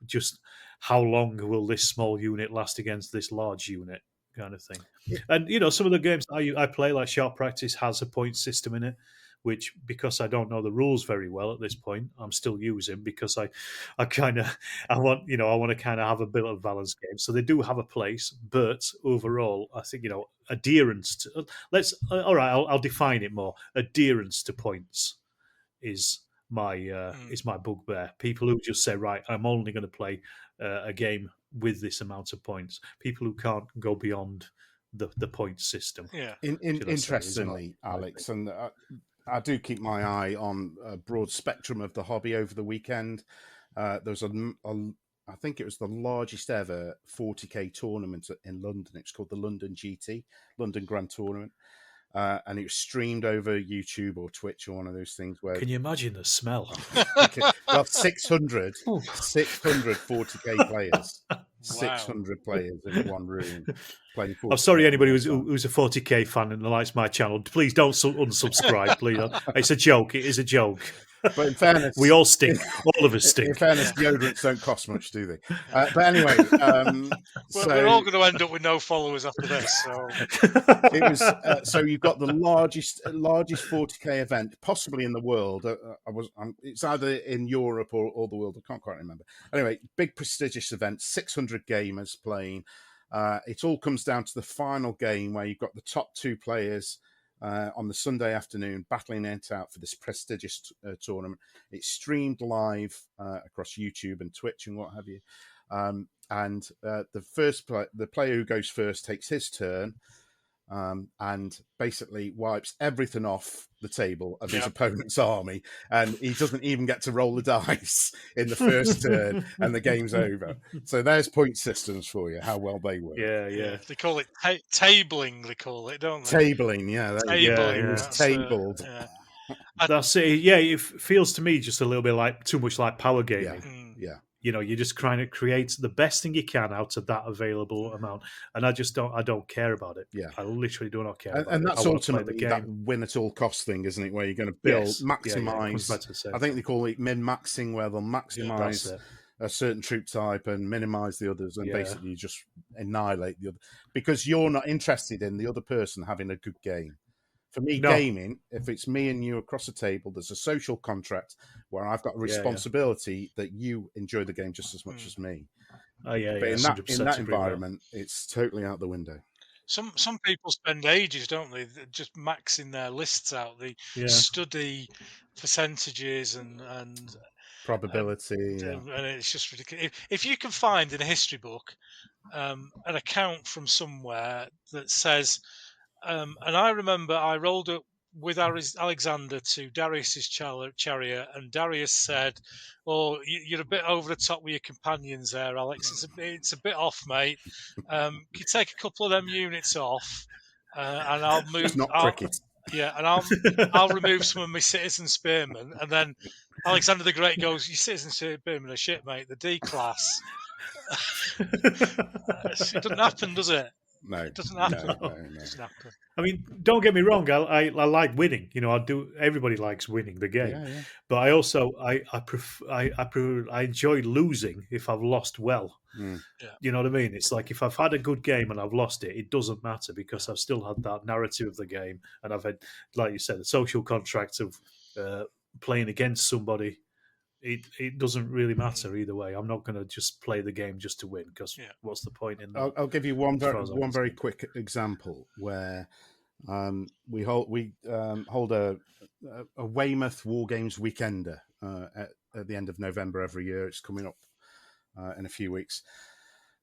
just how long will this small unit last against this large unit, kind of thing. And some of the games I play, like Sharp Practice, has a point system in it, which, because I don't know the rules very well at this point, I'm still using, because I want to kind of have a bit of a balanced game. So they do have a place, but overall, I think adherence to I'll define it more. Adherence to points is my bugbear. People who just say, right, I'm only going to play a game with this amount of points. People who can't go beyond the point system. Yeah. Interestingly, Alex, and I do keep my eye on a broad spectrum of the hobby over the weekend. There was I think it was the largest ever 40k tournament in London. It's called the London GT, London Grand Tournament. And it was streamed over YouTube or Twitch, or one of those things where... Can you imagine the smell? Well, 600 40k players. Wow. 600 players in one room playing 40K. I'm sorry, anybody who's a 40k fan and likes my channel, please don't unsubscribe, please. It's a joke. It is a joke. But in fairness, we all stink. All of us stink. In fairness, deodorants don't cost much, do they? But anyway, we're all going to end up with no followers after this. So it was. So you've got the largest 40k event possibly in the world. It's either in Europe or the world. I can't quite remember. Anyway, big prestigious event. 600 gamers playing. It all comes down to the final game where you've got the top 2 players on the Sunday afternoon battling it out for this prestigious tournament. It's streamed live across YouTube and Twitch and what have you. And the player who goes first takes his turn and basically wipes everything off the table of his opponent's army, and he doesn't even get to roll the dice in the first turn, and the game's over. So there's point systems for you, how well they work. Yeah. They call it tabling. They call it, don't they? Tabling, Tabling. It was tabled. That's it. Yeah, it feels to me just a little bit too much like power gaming. Yeah. You know, you're just trying to create the best thing you can out of that available amount, and I don't care about it. Yeah, I literally do not care. About and it. that's ultimately that win at all cost thing, isn't it? Where you're going to build, maximize. I think they call it min-maxing, where they'll maximize a certain troop type and minimize the others, and basically just annihilate the other, because you're not interested in the other person having a good game. For me, gaming, if it's me and you across a table, there's a social contract where I've got a responsibility that you enjoy the game just as much as me. But in that environment, it's totally out the window. Some people spend ages, don't they, just maxing their lists out. They study percentages and probability, and it's just ridiculous. If you can find in a history book an account from somewhere that says. And I remember I rolled up with Alexander to Darius's chariot, and Darius said, "Oh, you're a bit over the top with your companions there, Alex. It's a bit off, mate. Can you take a couple of them units off, and I'll move." It's not cricket. Yeah, and I'll remove some of my citizen spearmen, and then Alexander the Great goes, "Your citizen spearmen are shit, mate. The D class." It doesn't happen, does it? No, it doesn't happen. No. It doesn't happen. I mean, don't get me wrong. I like winning. You know, I do. Everybody likes winning the game, but I also I enjoy losing if I've lost well. You know what I mean? It's like if I've had a good game and I've lost it, it doesn't matter because I've still had that narrative of the game, and I've had, like you said, the social contract of playing against somebody. It doesn't really matter either way. I'm not going to just play the game just to win, because what's the point in that? I'll give you one very quick example where we hold a Weymouth Wargames weekender at the end of November every year. It's coming up in a few weeks.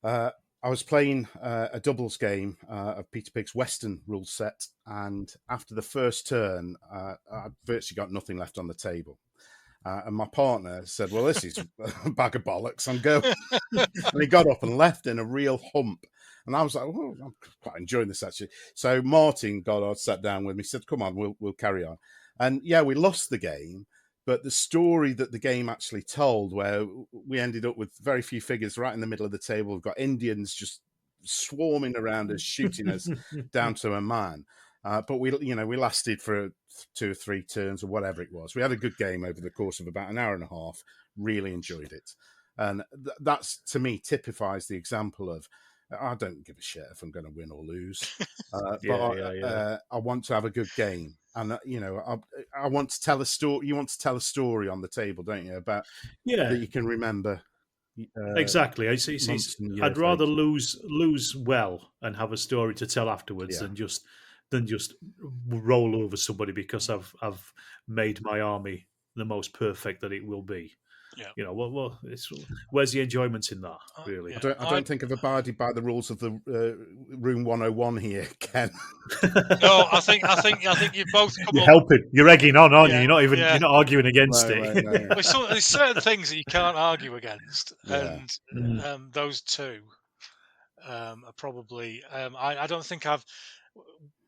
I was playing a doubles game of Peter Pig's Western rule set, and after the first turn, I virtually got nothing left on the table. And my partner said, "Well, this is a bag of bollocks. I'm going." And he got up and left in a real hump. And I was like, "Oh, I'm quite enjoying this actually." So Martin Goddard sat down with me, said, "Come on, we'll carry on." And we lost the game, but the story that the game actually told, where we ended up with very few figures right in the middle of the table, we've got Indians just swarming around us, shooting us down to a man. But we lasted for 2 or 3 turns or whatever it was. We had a good game over the course of about an hour and a half. Really enjoyed it, and that's, to me, typifies the example of I don't give a shit if I'm going to win or lose, but I want to have a good game, and I want to tell a story. You want to tell a story on the table, don't you? About that you can remember. Exactly. I'd rather lose well and have a story to tell afterwards than just roll over somebody because I've made my army the most perfect that it will be. Yeah. You know, where's the enjoyment in that, really? I don't think I've abided by the rules of the Room 101 here, Ken. No, I think you both come You're up. helping. You're egging on, aren't you? You're not arguing against it. No. There's certain things that you can't argue against, and those two are probably. I don't think I've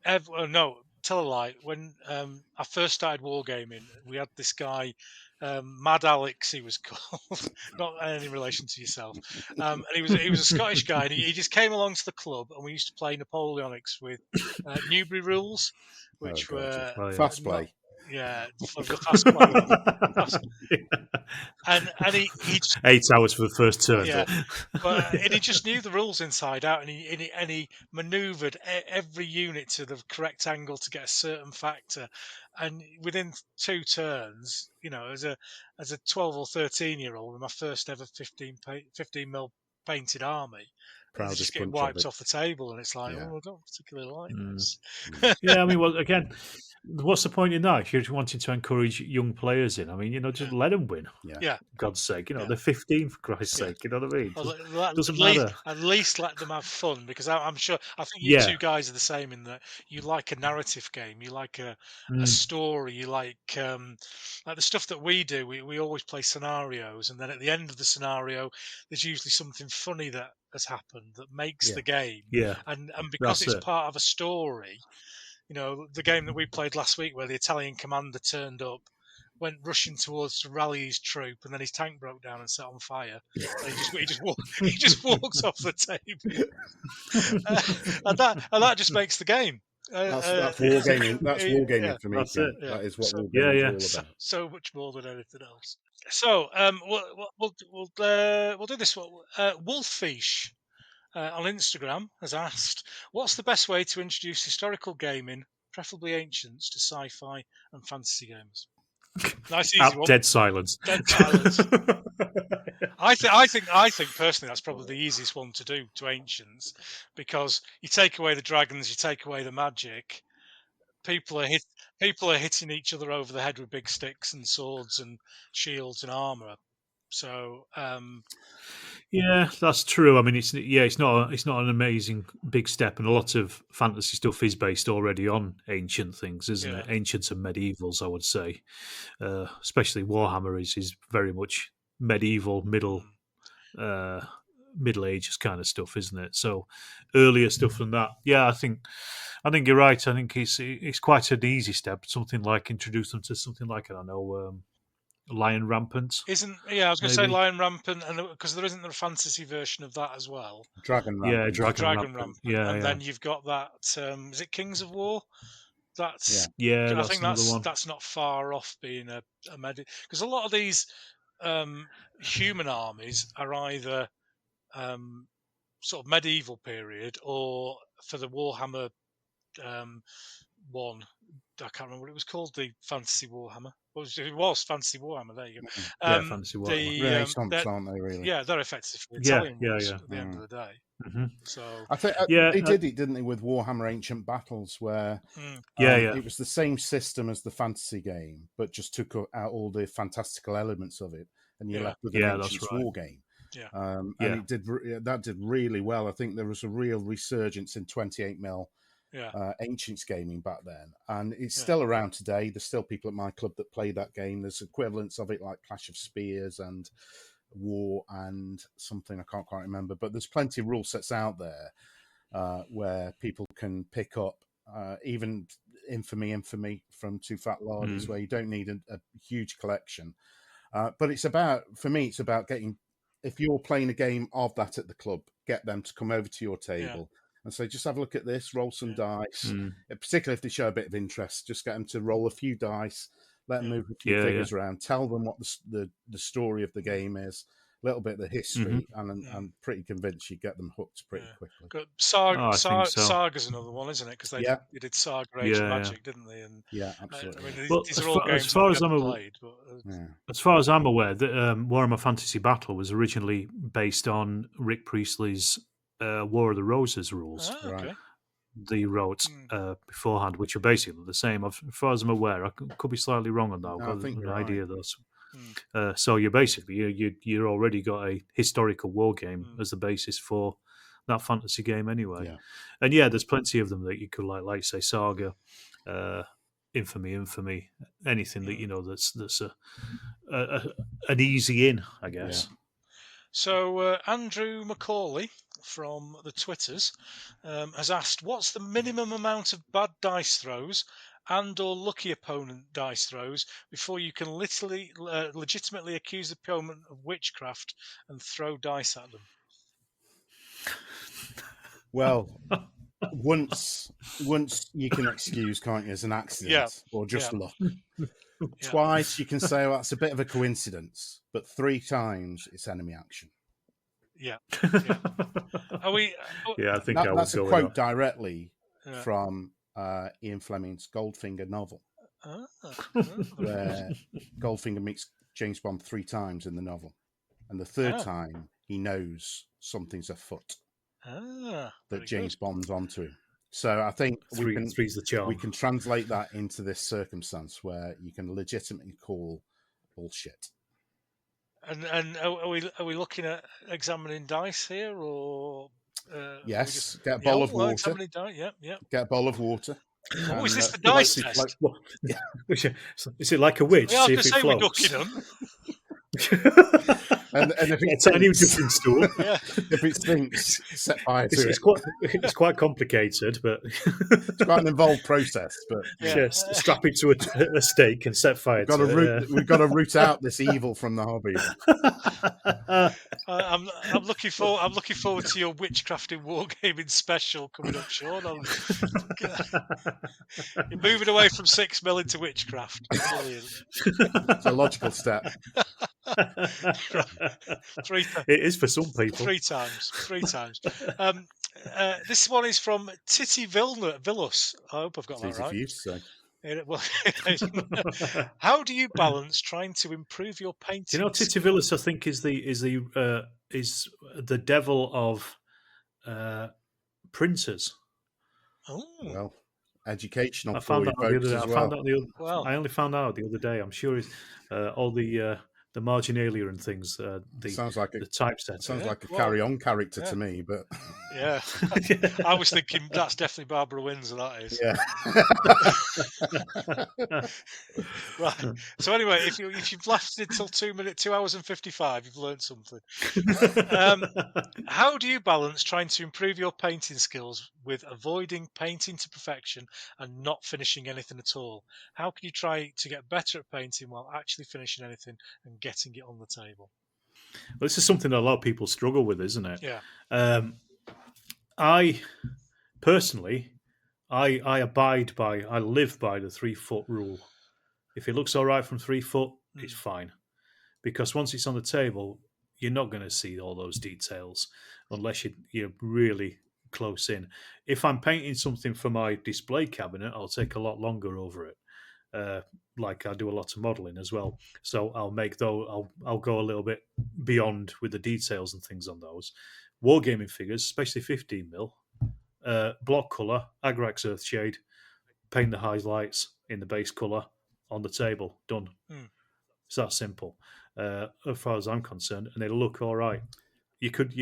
ever. No, tell a lie. When I first started wargaming, we had this guy. Mad Alex, he was called, not any relation to yourself. And he was a Scottish guy, and he just came along to the club, and we used to play Napoleonics with Newbury rules, which were fast play. Fast play. And he 8 hours for the first turn. And he just knew the rules inside out, and he manoeuvred every unit to the correct angle to get a certain factor. And within 2 turns, as a 12 or 13-year-old, with my first ever 15 mil painted army, proudest just get bunch of wiped it. off the table, and it's like, Yeah. oh, I don't particularly like this. Yeah, I mean, well, again, what's the point in that if you're wanting to encourage young players in? I mean, just let them win. Yeah. For God's sake, Yeah. they're 15 for Christ's Yeah. sake. You know what I mean? Well, Doesn't matter. At least let them have fun, because I'm sure. I think you Yeah. two guys are the same in that you like a narrative game, you like a story, you like the stuff that we do. We always play scenarios, and then at the end of the scenario, there's usually something funny that has happened that makes the game. Yeah. And because That's it's part of a story, the game that we played last week where the Italian commander turned up, went rushing towards to rally his troop, and then his tank broke down and set on fire. And he just walks off the table, and that just makes the game. That's wargaming. That's wargaming for me. That's it. That is what Yeah, wargaming is all about. So much more than anything else. So we'll do this one. Wolfish on Instagram has asked, "What's the best way to introduce historical gaming, preferably ancients, to sci-fi and fantasy games?" Nice, easy one. Dead silence. Dead silence. I think personally that's probably the easiest one to do to ancients, because you take away the dragons, you take away the magic. People are hitting each other over the head with big sticks and swords and shields and armor. So yeah, that's true. I mean, it's not an amazing big step, and a lot of fantasy stuff is based already on ancient things, isn't it? Ancients and medievals, I would say. Especially Warhammer is very much medieval, middle ages kind of stuff, isn't it? So earlier stuff than that. Yeah, I think you're right. I think it's quite an easy step. Something like introduce them to something like, I don't know, Lion Rampant. I was going to say Lion Rampant, and because there isn't a fantasy version of that as well. Dragon Rampant. Yeah, Dragon Rampant. Yeah, and then you've got that. Is it Kings of War? That's I think that's not far off being a because a lot of these human armies are either sort of medieval period, or for the Warhammer one, I can't remember what it was called, the Fantasy Warhammer. It was Fantasy Warhammer. There you go. Fantasy Warhammer. Renaissance, aren't they? Really? Yeah, they're effectively Italian ones at the end of the day. Mm-hmm. So I think they did it, didn't they, with Warhammer Ancient Battles, where it was the same system as the fantasy game, but just took out all the fantastical elements of it, and you're left with an ancient war game. Yeah. And that did really well. I think there was a real resurgence in 28mm Ancients gaming back then, and it's still around today. There's still people at my club that play that game. There's equivalents of it like Clash of Spears and War and something I can't quite remember, but there's plenty of rule sets out there where people can pick up, even Infamy from Two Fat Lardies, where you don't need a huge collection, but it's about getting, if you're playing a game of that at the club, get them to come over to your table and say, just have a look at this, roll some dice, particularly if they show a bit of interest, just get them to roll a few dice, let them move a few figures around, tell them what the story of the game is, a little bit of the history, and I'm pretty convinced you get them hooked pretty quickly. Saga's another one, isn't it? Because they did Saga Age of Magic, didn't they? And absolutely. I mean, these are all games as far as I'm played. As far as I'm aware, Warhammer Fantasy Battle was originally based on Rick Priestley's War of the Roses rules. Okay. They wrote beforehand, which are basically the same. As far as I'm aware, I could be slightly wrong on that. I've got an idea of those. So you're basically you're already got a historical war game as the basis for that fantasy game anyway. And there's plenty of them that you could like say Saga, Infamy, anything that that's an easy in, I guess. So Andrew Macaulay from the Twitters has asked, what's the minimum amount of bad dice throws and or lucky opponent dice throws before you can legitimately accuse the opponent of witchcraft and throw dice at them? Well, once you can excuse, can't you, as an accident or just luck. Twice you can say, well, that's a bit of a coincidence, but 3 times it's enemy action. Are we? I think that's a quote directly from Ian Fleming's Goldfinger novel, where Goldfinger meets James Bond 3 times in the novel, and the 3rd time he knows something's afoot. that James bonds onto him. So I think three's the charm. we can translate that into this circumstance where you can legitimately call bullshit. And are we looking at examining dice here, or yes? Get a bowl of water. Examining dice, yeah. Get a bowl of water. Oh, is this the dice test? Is it like a witch? Yeah, I see was if going it to say floats. we're ducking them. and if it it's a new different stool. Yeah. If it stinks, set fire to it. It's quite complicated, but it's quite an involved process. But yes, strap it to a stake and set fire to it. We've got to root out this evil from the hobby. I'm looking forward to your witchcrafting wargaming special coming up, Sean. You're moving away from 6 mil into witchcraft. Brilliant. It's a logical step. It is for some people. 3 times. This one is from Titi Villus. I hope I've got that right. Easy for you to say. How do you balance trying to improve your painting? You know, Titi Villus, I think, is the devil of printers. Oh, well, educational. I found out the other day. Well. I only found out the other day. I'm sure it's all the marginalia and things. Sounds like the typeset. Sounds like a Carry On character to me, but yeah, I was thinking that's definitely Barbara Windsor. That is. Yeah. Right. So anyway, if you've lasted till 2 hours and 55, you've learned something. How do you balance trying to improve your painting skills with avoiding painting to perfection and not finishing anything at all? How can you try to get better at painting while actually finishing anything and getting it on the table? Well, this is something that a lot of people struggle with, isn't it? Yeah. I personally, I live by the 3 foot rule. If it looks all right from 3 foot, it's fine. Because once it's on the table, you're not going to see all those details unless you're really close in. If I'm painting something for my display cabinet, I'll take a lot longer over it. Like I do a lot of modelling as well, so I'll go a little bit beyond with the details and things on those wargaming figures, especially 15 mil. Block colour, Agrax Earthshade, paint the highlights in the base colour on the table. Done. It's that simple, as far as I'm concerned, and it'll look all right. You could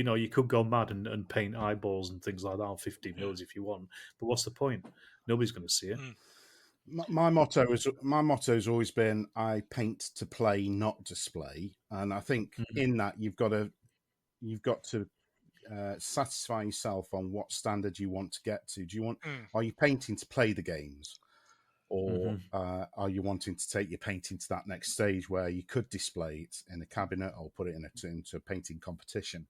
go mad and paint eyeballs and things like that on 15 mils if you want, but what's the point? Nobody's going to see it. My motto has always been I paint to play, not display, and I think in that you've got to satisfy yourself on what standard you want to get to. Are you painting to play the games, or are you wanting to take your painting to that next stage where you could display it in a cabinet or put it into a painting competition?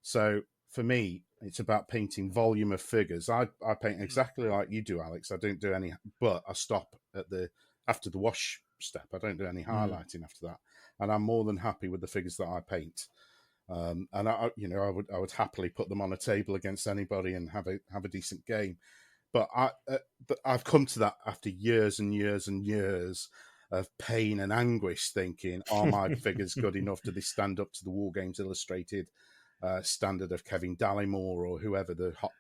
So for me, it's about painting volume of figures. I paint exactly like you do, Alex. I don't do any, but I stop after the wash step. I don't do any highlighting after that, and I'm more than happy with the figures that I paint. And I would happily put them on a table against anybody and have a decent game. But I've come to that after years and years and years of pain and anguish, thinking, are my figures good enough? Do they stand up to the Wargames Illustrated standard of Kevin Dallimore or whoever the hot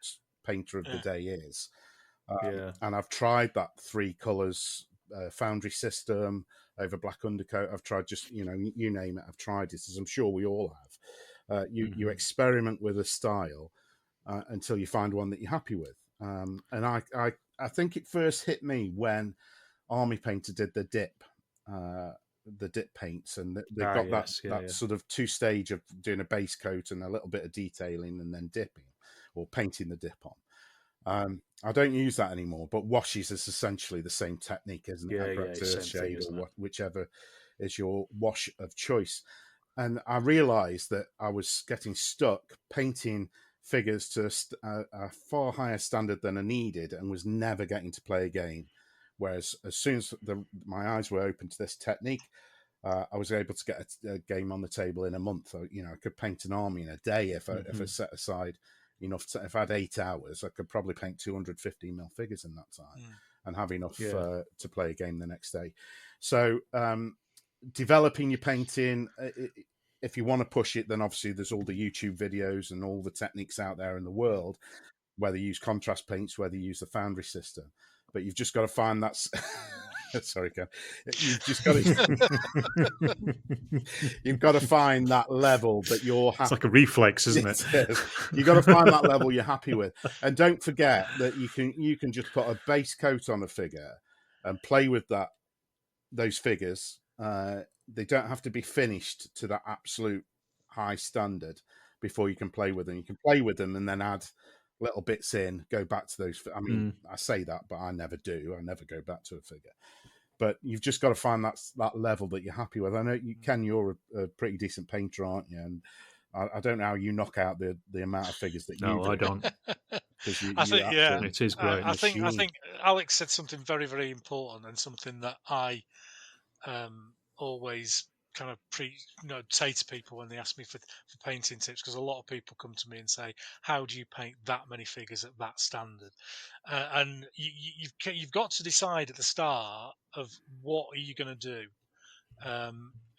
painter of the day is? And I've tried that 3 colours foundry system over black undercoat. I've tried you name it. I've tried it, as I'm sure we all have. You experiment with a style until you find one that you're happy with. And I think it first hit me when Army Painter did the dip paints, and they've got that sort of 2-stage of doing a base coat and a little bit of detailing and then dipping or painting the dip on. I don't use that anymore, but washes is essentially the same technique, isn't it? Shade or whichever is your wash of choice. And I realised that I was getting stuck painting figures to a far higher standard than I needed and was never getting to play a game. Whereas as soon as my eyes were open to this technique, I was able to get a game on the table in a month. I could paint an army in a day if I set aside enough. If I had 8 hours, I could probably paint 250 mil figures in that time and have enough to play a game the next day. So developing your painting, if you want to push it, then obviously there's all the YouTube videos and all the techniques out there in the world, whether you use contrast paints, whether you use the foundry system. But you've just got to find that. Sorry, Ken. You've just got to. You've got to find that level that you're happy. It's like a reflex, isn't it? You've got to find that level you're happy with, and don't forget that you can just put a base coat on a figure and play with those figures. They don't have to be finished to that absolute high standard before you can play with them. You can play with them and then add little bits in, go back to those. I mean, I say that, but I never do. I never go back to a figure. But you've just got to find that level that you're happy with. I know you're a pretty decent painter, aren't you? And I don't know how you knock out the amount of figures that you do. No, I don't. I think, yeah, it is great. I think Alex said something very, very important, and something that I always kind of say to people when they ask me for painting tips, because a lot of people come to me and say, how do you paint that many figures at that standard? And you've got to decide at the start of what are you going to do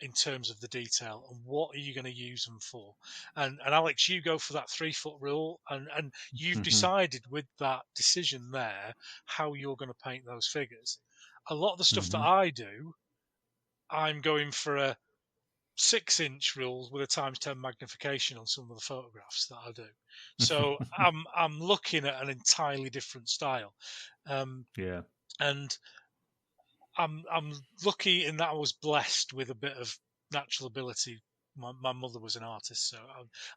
in terms of the detail, and what are you going to use them for. And Alex, you go for that 3-foot rule, and you've decided with that decision there how you're going to paint those figures. A lot of the stuff that I do, I'm going for a 6-inch rule with a ×10 magnification on some of the photographs that I do. So I'm looking at an entirely different style. And I'm lucky in that I was blessed with a bit of natural ability. My mother was an artist, so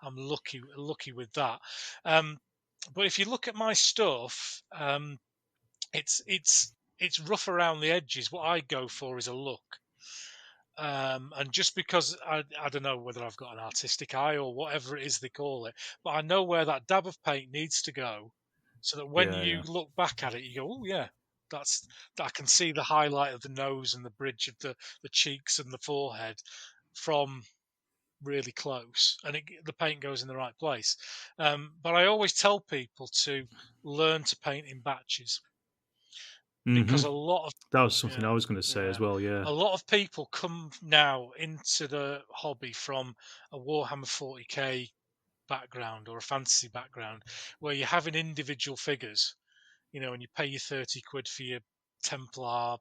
I'm lucky with that. But if you look at my stuff, it's rough around the edges. What I go for is a look. And just because I don't know whether I've got an artistic eye or whatever it is they call it, but I know where that dab of paint needs to go, so that when you look back at it, you go, oh yeah, I can see the highlight of the nose and the bridge of the cheeks and the forehead from really close, and the paint goes in the right place. But I always tell people to learn to paint in batches. Because a lot of that was something I was going to say as well. Yeah, a lot of people come now into the hobby from a Warhammer 40k background or a fantasy background, where you're having individual figures, and you pay your 30 quid for your Templar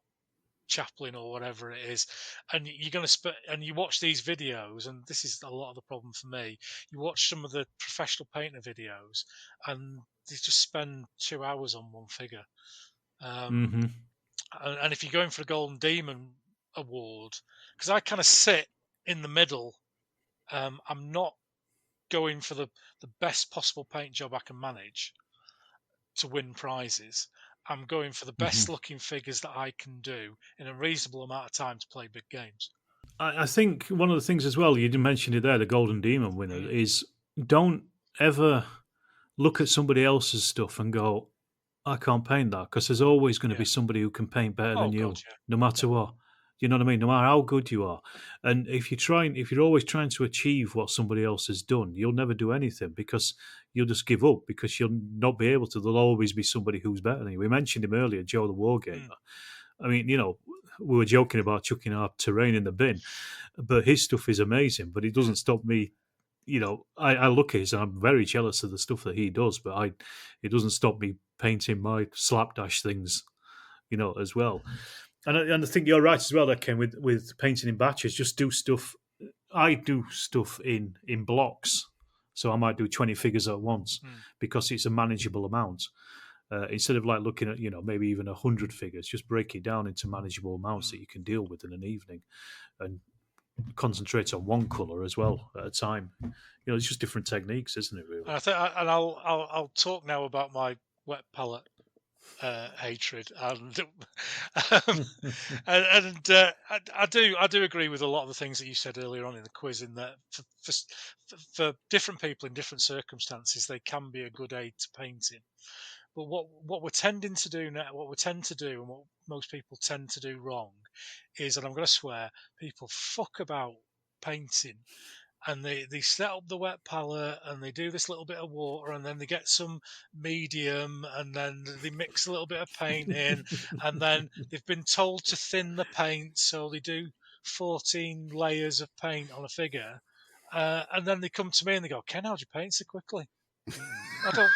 chaplain or whatever it is, and you're going to and you watch these videos, and this is a lot of the problem for me. You watch some of the professional painter videos, and they just spend 2 hours on one figure. And if you're going for a Golden Demon award, because I kind of sit in the middle, I'm not going for the best possible paint job I can manage to win prizes. I'm going for the best looking figures that I can do in a reasonable amount of time to play big games. I think one of the things as well, you mentioned it there, the Golden Demon winner, is don't ever look at somebody else's stuff and go, I can't paint that, because there's always going to be somebody who can paint better than you, no matter what. You know what I mean? No matter how good you are. And if you're always trying to achieve what somebody else has done, you'll never do anything, because you'll just give up, because you'll not be able to. There'll always be somebody who's better than you. We mentioned him earlier, Joe the Wargamer. I mean, we were joking about chucking our terrain in the bin, but his stuff is amazing. But it doesn't stop me. I look at his, and I'm very jealous of the stuff that he does, but it doesn't stop me painting my slapdash things, as well. And I think you're right as well, there, Ken, with painting in batches. Just do stuff. I do stuff in blocks, so I might do 20 figures at once, because it's a manageable amount. Instead of like looking at maybe even 100 figures, just break it down into manageable amounts that you can deal with in an evening, and concentrate on one color as well at a time. It's just different techniques, isn't it? Really. And I'll talk now about my wet palette hatred, and I do agree with a lot of the things that you said earlier on in the quiz, in that for different people in different circumstances, they can be a good aid to painting. But what we're tending to do now, what we tend to do, and what most people tend to do wrong, is, and I'm going to swear, people fuck about painting, and they set up the wet palette, and they do this little bit of water, and then they get some medium, and then they mix a little bit of paint in, and then they've been told to thin the paint, so they do 14 layers of paint on a figure, And then they come to me and they go, "Ken, how'd you paint so quickly?" I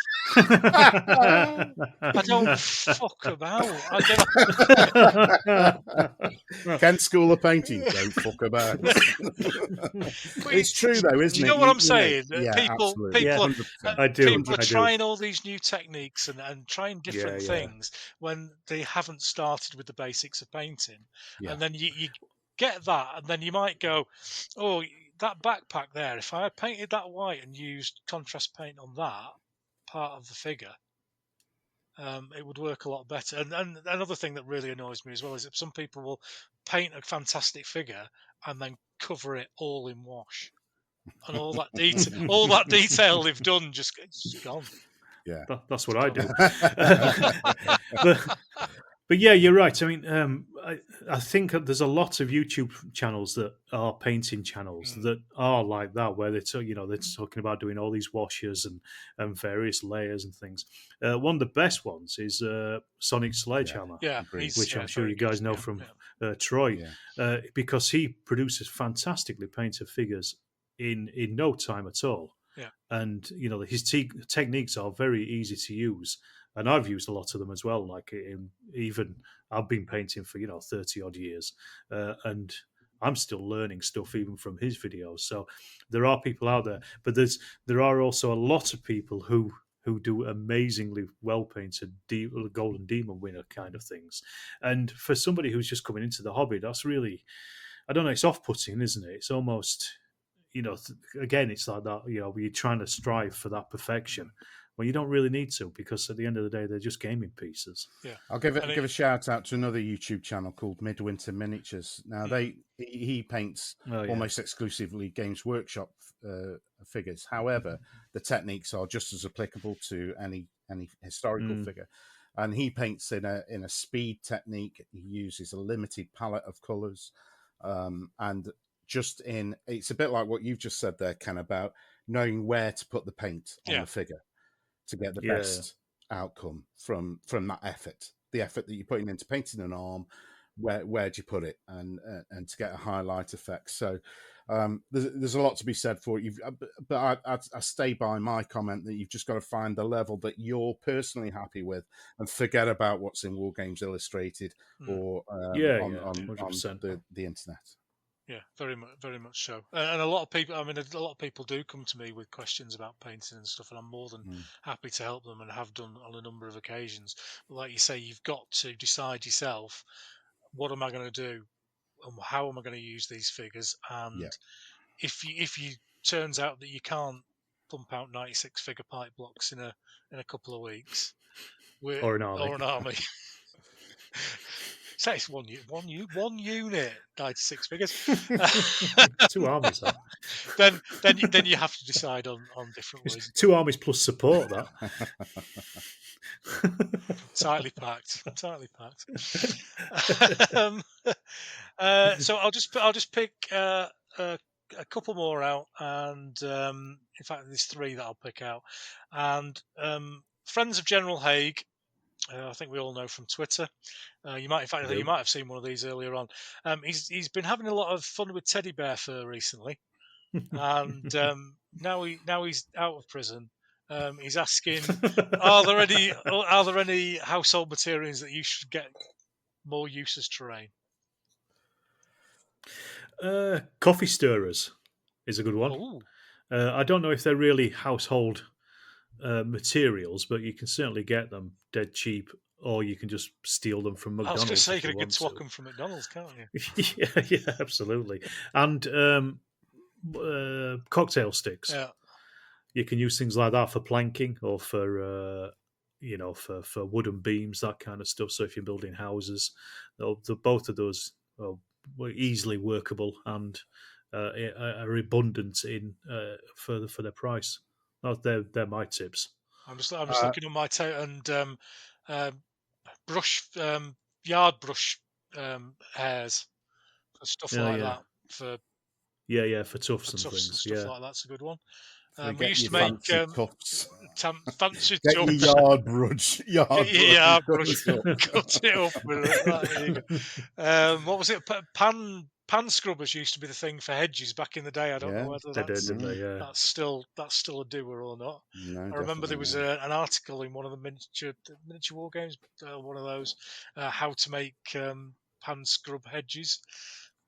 don't fuck about. Kent School of Painting, don't fuck about. It's true though, isn't it? You know what I'm saying? People I do. People are trying all these new techniques and trying different things when they haven't started with the basics of painting. And then you get that, and then you might go, "Oh, that backpack there, if I had painted that white and used contrast paint on that part of the figure, it would work a lot better." And another thing that really annoys me as well is that some people will paint a fantastic figure and then cover it all in wash, and all that detail they've done just gone. Yeah, that's what I do. But yeah, you're right. I mean, I think there's a lot of YouTube channels that are painting channels that are like that, where they're talking about doing all these washes and various layers and things. One of the best ones is Sonic Sledgehammer, which I'm sure you guys know from Troy, because he produces fantastically painted figures in no time at all. Yeah. And his techniques are very easy to use. And I've used a lot of them as well. Like even I've been painting for 30 odd years, and I'm still learning stuff even from his videos. So there are people out there, but there are also a lot of people who do amazingly well painted Golden Demon winner kind of things. And for somebody who's just coming into the hobby, that's really, I don't know, it's off-putting, isn't it? It's almost, again, it's like that. You're trying to strive for that perfection. Well, you don't really need to, because at the end of the day, they're just gaming pieces. Yeah, I'll give a shout out to another YouTube channel called Midwinter Miniatures. Now he paints almost exclusively Games Workshop figures. However, the techniques are just as applicable to any historical figure. And he paints in a speed technique. He uses a limited palette of colours, and it's a bit like what you've just said there, Ken, about knowing where to put the paint on the figure to get the best outcome from that effort. The effort that you're putting into painting an arm, where do you put it, and to get a highlight effect. So there's a lot to be said for it. But I stay by my comment that you've just got to find the level that you're personally happy with, and forget about what's in Wargames Illustrated or on the internet. Yeah, very much so. And a lot of people do come to me with questions about painting and stuff, and I'm more than happy to help them, and have done on a number of occasions. But like you say, you've got to decide yourself, what am I going to do, and how am I going to use these figures? And if you turns out that you can't pump out 96 figure pipe blocks in a couple of weeks, or an army. Say it's one unit, 96 figures. 2 armies. Then you have to decide on different ways. 2 armies plus support. That tightly packed. So I'll just pick a couple more out, and in fact there's 3 that I'll pick out. And friends of General Haig, I think we all know from Twitter. You might have seen one of these earlier on. He's been having a lot of fun with teddy bear fur recently, and now he's out of prison. He's asking, are there any household materials that you should get more use as terrain? Coffee stirrers is a good one. I don't know if they're really household materials, but you can certainly get them dead cheap, or you can just steal them from McDonald's. I was going to say, you can swap them from McDonald's, can't you? yeah, absolutely. And cocktail sticks. Yeah. You can use things like that for planking, or for for wooden beams, that kind of stuff. So if you're building houses, both of those were easily workable and are abundant in for their price. They're my tips. I'm just looking on my and brush yard brush hairs for stuff like that for tufts and things. And stuff like that's a good one. We used to make fancy get tufts. Your yard brush. Cut it up with it. What was it? pan scrubbers used to be the thing for hedges back in the day. I don't know whether that's still a doer or not. No, I remember there was an article in one of the miniature war games, one of those, how to make pan scrub hedges,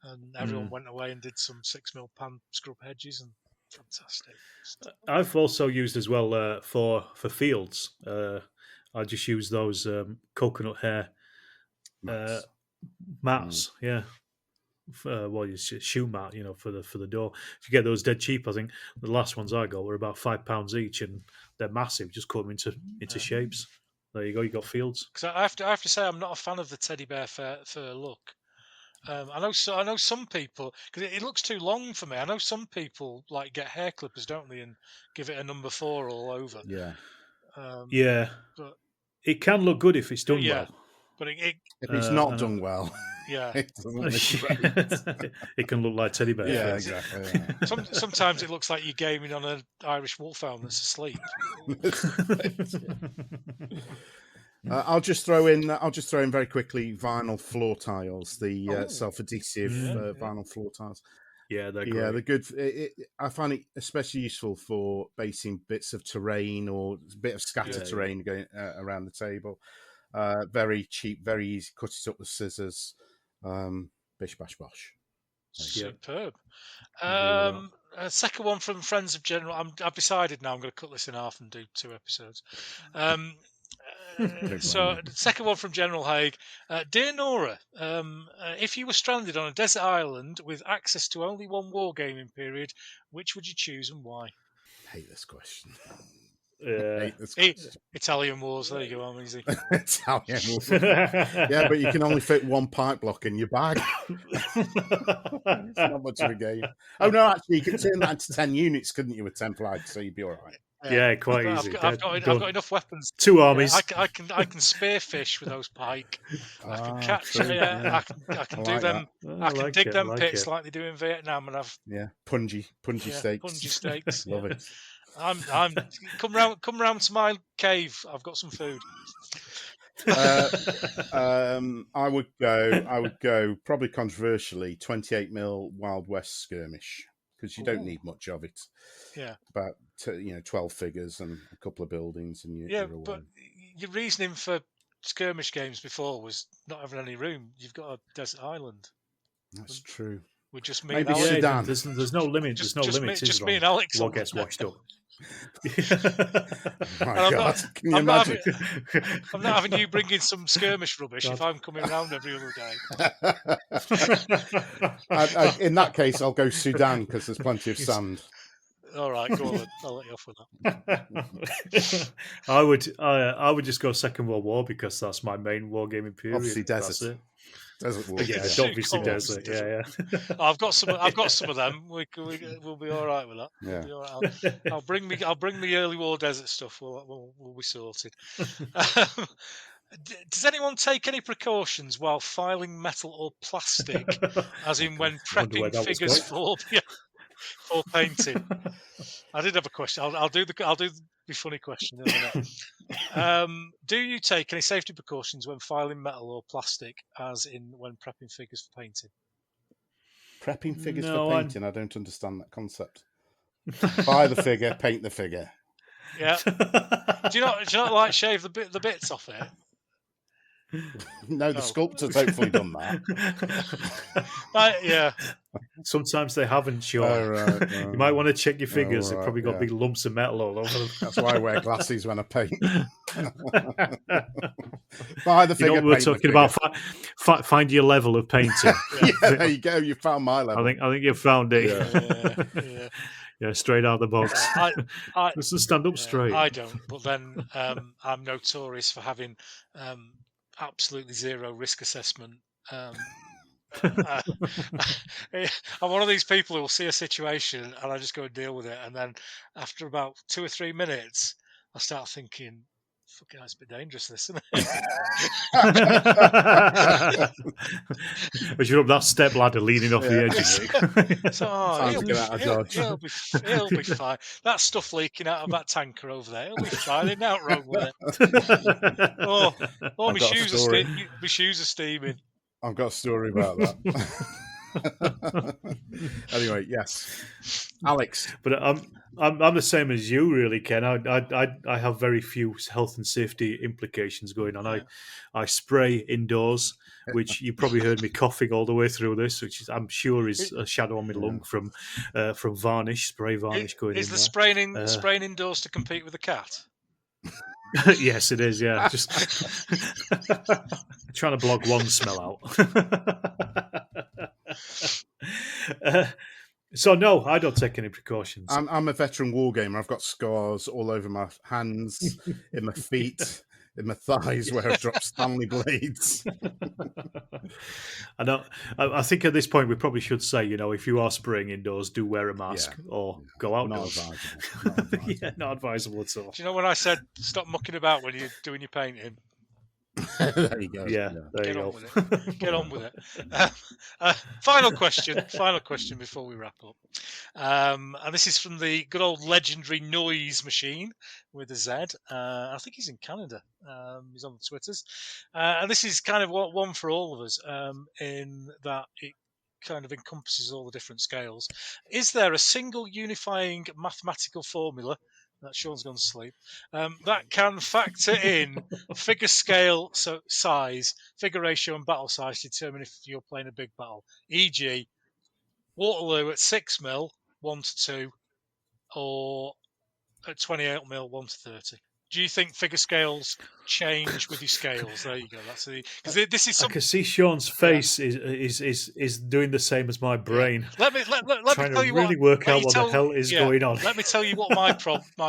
and everyone went away and did some 6mm pan scrub hedges, and fantastic. I've also used as well for fields. I just use those coconut hair mats. Yeah. Shoe mat, for the door. If you get those dead cheap, I think the last ones I got were about £5 each, and they're massive. Just cut them into shapes. There you go. You got fields. Because I have to say, I'm not a fan of the teddy bear fur look. I know some people, because it looks too long for me. I know some people like get hair clippers, don't they, and give it a number 4 all over. Yeah. But it can look good if it's done well. But if it's not done well, it doesn't look great. It can look like teddy bear. Yeah, exactly. Yeah. Sometimes it looks like you're gaming on an Irish wolfhound that's asleep. I'll just throw in very quickly vinyl floor tiles, the self-adhesive vinyl floor tiles. Yeah, they're great. Yeah, they're good. I find it especially useful for basing bits of terrain or a bit of scattered terrain going around the table. Very cheap, very easy. Cut it up with scissors. Bish bash bosh. Superb. Second one from Friends of General. I've decided now I'm going to cut this in half and do 2 episodes. So, the second one from General Haig. Dear Nora, if you were stranded on a desert island with access to only one wargaming period, which would you choose and why? Hate this question. Italian Wars. There you go. I'm easy. Italian Wars. Yeah, but you can only fit one pipe block in your bag. It's not much of a game. Oh no, actually, you could turn that into 10 units, couldn't you, with 10 flags? So you'd be all right. Yeah, quite easy. I've got enough weapons. 2 armies. I can spear fish with those pike. I can catch. I can do them. I can dig them pits like they do in Vietnam, and have pungy steaks. Pungy steaks. Love it. I'm come round to my cave. I've got some food. I would go probably controversially 28mm Wild West skirmish, because you don't need much of it. Yeah, about 12 figures and a couple of buildings, and you're away. But your reasoning for skirmish games before was not having any room. You've got a desert island. That's true. We just me maybe and Alex. Sudan. There's no limit. There's no limit. Just me and Alex. What gets washed up? My God, can you imagine? I'm not having you bring in some skirmish rubbish if I'm coming around every other day. In that case, I'll go Sudan because there's plenty of sand. All right, go on. I'll let you off with that. I would just go Second World War because that's my main wargaming period. Obviously, desert. Desert war. Yeah, obviously desert. Yeah. I've got some of them. We'll be all right with that. Yeah. We'll be all right. I'll bring the early war desert stuff. We'll be sorted. Does anyone take any precautions while filing metal or plastic, as in when prepping figures for painting? I did have a question. I'll do the funny question in a minute. Do you take any safety precautions when filing metal or plastic, as in when prepping figures for painting? Prepping figures for painting? I don't understand that concept. Buy the figure, paint the figure. Yeah. Do you not like shave the bits off it? No, the sculptor's hopefully done that. Yeah. Sometimes they haven't, sure. Right. You might want to check your figures. They've probably got big lumps of metal all over them. That's why I wear glasses when I paint. Buy the figure. We're talking about find your level of painting. There you go. You found my level. I think you found it. Yeah, straight out of the box. Doesn't stand up straight. I don't. But then I'm notorious for having absolutely zero risk assessment. I'm one of these people who will see a situation and I just go and deal with it, and then after about 2 or 3 minutes I start thinking, fucking hell, it's a bit dangerous, this, isn't it? But you're up that step ladder leaning off the edge of it. So, he'll be fine. That stuff leaking out of that tanker over there, he'll be fine. He's out wrong with it. My shoes are steaming. I've got a story about that. Anyway, yes, Alex. But I'm the same as you, really, Ken. I have very few health and safety implications going on. Yeah. I spray indoors, which you probably heard me coughing all the way through this, which I'm sure is a shadow on my lung from spray varnish going Is in the there. spraying indoors to compete with the cat? Yes, it is. Yeah, just trying to block one smell out. So no, I don't take any precautions. I'm a veteran wargamer. I've got scars all over my hands, in my feet, in my thighs where I've dropped Stanley blades. I think at this point we probably should say, if you are spraying indoors, do wear a mask or go outdoors. Not advisable. Yeah, not advisable at all. Do you know when I said stop mucking about when you're doing your painting? There you go. Yeah, there you go. Get on with it. Final question before we wrap up. And this is from the good old legendary Noise Machine with a Z. I think he's in Canada. He's on the Twitters. And this is kind of one for all of us, in that it kind of encompasses all the different scales. Is there a single unifying mathematical formula, that Sean's gone to sleep, that can factor in figure scale, so size, figure ratio, and battle size to determine if you're playing a big battle? E.g., Waterloo at 6mm, 1 to 2, or at 28mm, 1 to 30. Do you think figure scales change with your scales? There you go. That's because this is. I can see Sean's face is doing the same as my brain. Let me tell you really work out what the hell is going on. Let me tell you what my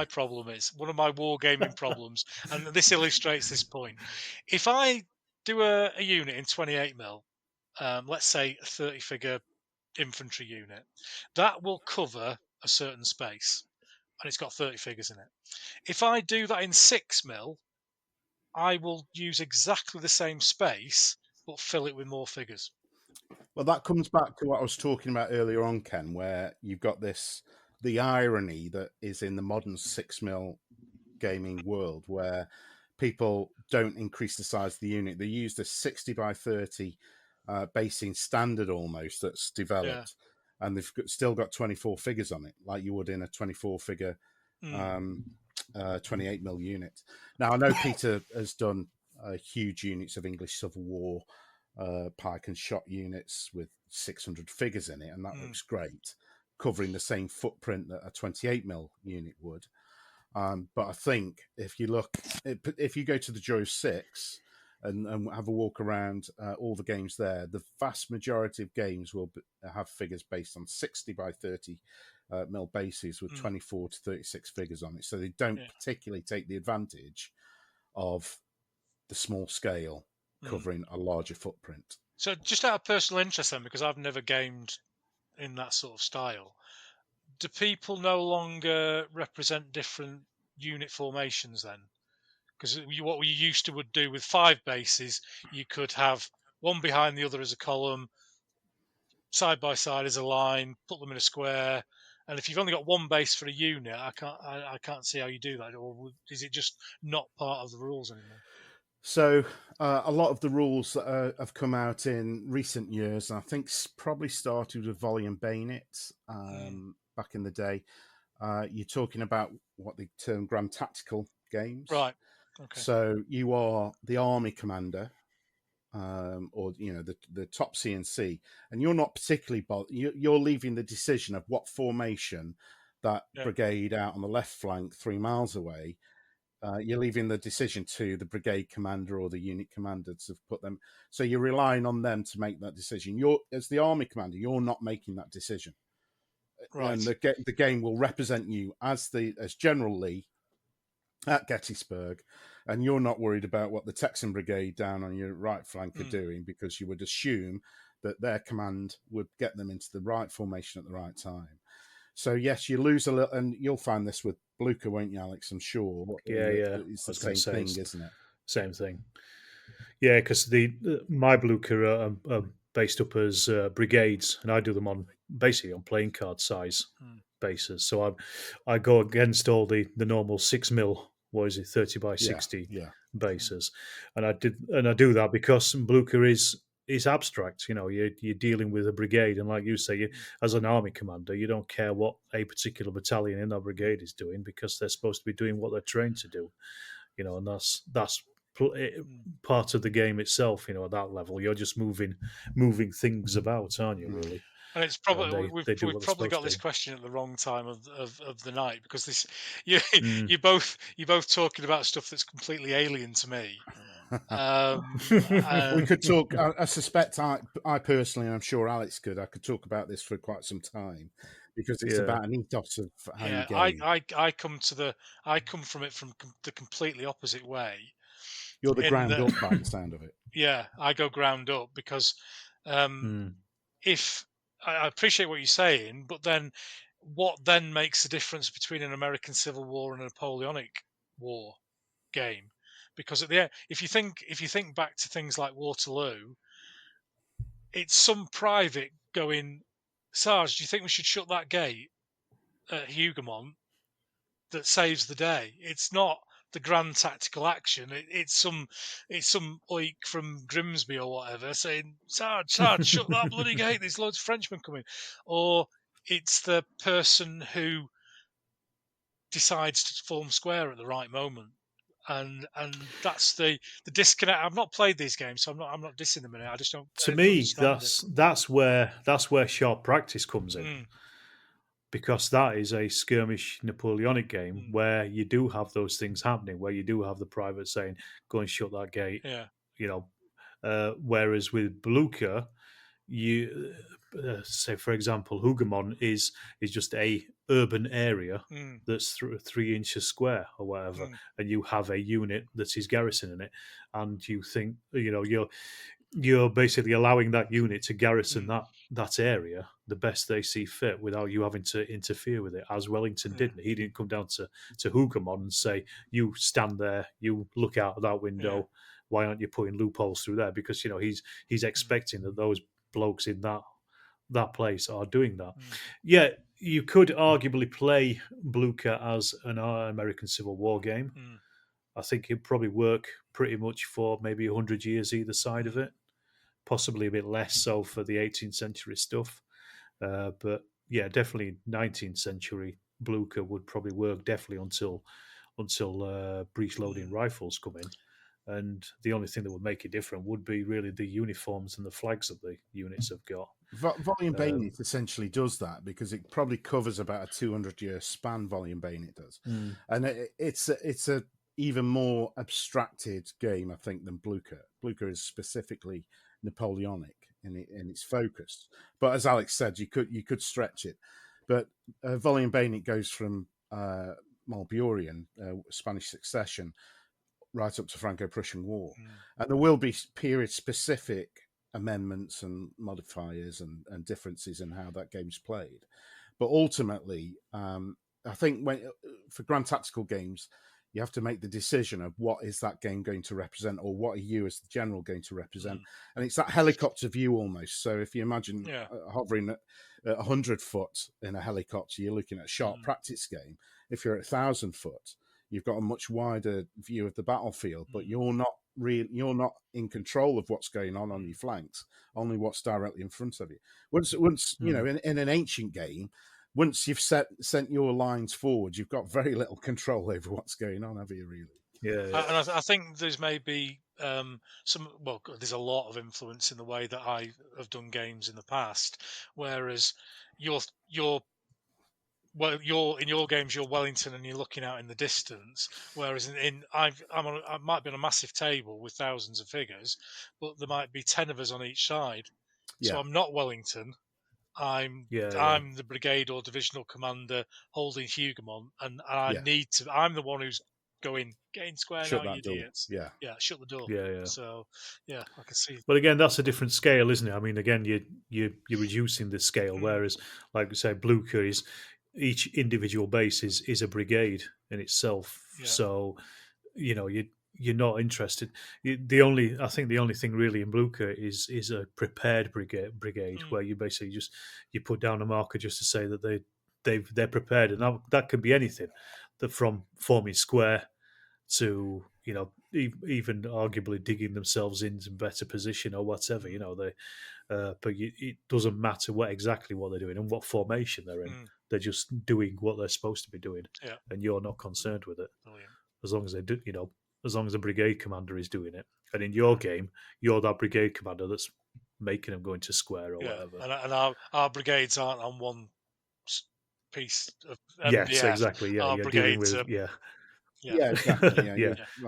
problem is. One of my wargaming problems, and this illustrates this point. If I do a unit in 28mm, let's say a 30-figure infantry unit, that will cover a certain space, and it's got 30 figures in it. If I do that in 6mm, I will use exactly the same space, but fill it with more figures. Well, that comes back to what I was talking about earlier on, Ken, where you've got the irony that is in the modern 6mm gaming world, where people don't increase the size of the unit. They use the 60 by 30 basing standard almost that's developed, and they've still got 24 figures on it, like you would in a 24-figure 28mm unit. Now, I know Peter has done huge units of English Civil War pike and shot units with 600 figures in it, and that looks great, covering the same footprint that a 28mm unit would. But I think if you go to the Joe 6 and have a walk around all the games there, the vast majority of games will have figures based on 60 by 30 mil bases with 24 to 36 figures on it. So they don't particularly take the advantage of the small scale covering a larger footprint. So just out of personal interest then, because I've never gamed in that sort of style, do people no longer represent different unit formations then? Because what we used to would do with 5 bases, you could have one behind the other as a column, side by side as a line, put them in a square. And if you've only got one base for a unit, I can't see how you do that. Or is it just not part of the rules anymore? So a lot of the rules that have come out in recent years, and I think probably started with Volley and Bayonet back in the day. You're talking about what they term grand tactical games, right? Okay. So you are the army commander, or the top CNC, and you're not particularly you're leaving the decision of what formation that brigade out on the left flank 3 miles away. You're leaving the decision to the brigade commander or the unit commander to put them. So you're relying on them to make that decision. As the army commander, you're not making that decision. Right. And the game will represent you as General Lee at Gettysburg, and you're not worried about what the Texan brigade down on your right flank are doing, because you would assume that their command would get them into the right formation at the right time. So yes, you lose a little, and you'll find this with Blucher, won't you, Alex? I'm sure. Yeah. It's the same thing, isn't it? Same thing. Yeah, because my Blucher are based up as brigades, and I do them basically on playing card size bases. So I go against all the normal 6mm. What is it, 30 by 60 bases, and I do that because Blucher is it's abstract. You're dealing with a brigade, and like you say, as an army commander, you don't care what a particular battalion in that brigade is doing because they're supposed to be doing what they're trained to do. And that's part of the game itself. At that level, you're just moving things about, aren't you? Really. And it's probably they do we've what they're probably got supposed this to. question at the wrong time of the night, because this you Mm. you're both talking about stuff that's completely alien to me. We could talk. I suspect I personally, and I'm sure Alex could. I could talk about this for quite some time because it's about an ethos of how you game. I come from it from the completely opposite way. You're the ground up by the sound of it. Yeah, I go ground up because if I appreciate what you're saying, but then what then makes the difference between an American Civil War and a Napoleonic War game? Because at the end, if you think back to things like Waterloo, it's some private going, Sarge, do you think we should shut that gate at Hougoumont that saves the day? It's not the grand tactical action. It's some oik from Grimsby or whatever saying, Sarge, shut that bloody gate. There's loads of Frenchmen coming. Or it's the person who decides to form square at the right moment. And that's the disconnect. I've not played these games, so I'm not dissing them in it. I just don't. To me, that's where sharp practice comes in, because that is a skirmish Napoleonic game where you do have those things happening, where you do have the private saying, "Go and shut that gate." Yeah. Whereas with Blucher, you say, for example, Hougoumont is just a urban area that's 3 inches square or whatever, and you have a unit that is garrisoning it, and you think you're basically allowing that unit to garrison that area the best they see fit without you having to interfere with it, as Wellington didn't. He didn't come down to Hougoumont and say, you stand there, you look out of that window, why aren't you putting loopholes through there? Because he's expecting that those blokes in that place are doing that. Yeah, you could arguably play Blucher as an American Civil War game. I think it'd probably work pretty much for maybe 100 years either side of it, possibly a bit less so for the 18th century stuff. But yeah, definitely 19th century Blucher would probably work definitely until breech loading rifles come in. And the only thing that would make it different would be really the uniforms and the flags that the units have got. Volume Bayonet essentially does that because it probably covers about a 200-year span. Volume Bayonet does, and it's a even more abstracted game, I think, than Blucher. Blucher is specifically Napoleonic in its focus, but as Alex said, you could stretch it. But Volume Bayonet goes from Malburian, Spanish Succession, right up to Franco-Prussian War, and there will be period-specific amendments and modifiers and differences in how that game's played. But ultimately, I think for grand tactical games, you have to make the decision of what is that game going to represent, or what are you as the general going to represent. And it's that helicopter view almost. So if you imagine hovering at 100 foot in a helicopter, you're looking at a sharp practice game. If you're at 1,000 foot, you've got a much wider view of the battlefield, but you're not in control of what's going on your flanks, only what's directly in front of you. Once in an ancient game, once you've sent your lines forward, you've got very little control over what's going on, have you, really? Yeah. And I think there's maybe there's a lot of influence in the way that I have done games in the past, whereas you're in your games you're Wellington and you're looking out in the distance, whereas I might be on a massive table with thousands of figures, but there might be 10 of us on each side. So I'm not Wellington. I'm the brigade or divisional commander holding Hougoumont, and I'm the one who's getting square shut now, that you door. idiots. Shut the door. So I can see. But again, that's a different scale, isn't it? I mean, again, you're reducing the scale, whereas, like we say, Blucher is each individual base is a brigade in itself. So you're not interested. The only thing really in Blucher is a prepared brigade where you basically you put down a marker just to say that they're prepared, and that could be anything, that from forming square to even arguably digging themselves into better position or whatever. But it doesn't matter exactly what they're doing and what formation they're in. They're just doing what they're supposed to be doing, and you're not concerned with it. Brilliant. As long as they do, as long as the brigade commander is doing it. And in your game, you're that brigade commander that's making them go into square or whatever. And our brigades aren't on one piece of MDF. Yes, exactly. Yeah, our you're dealing brigades with exactly.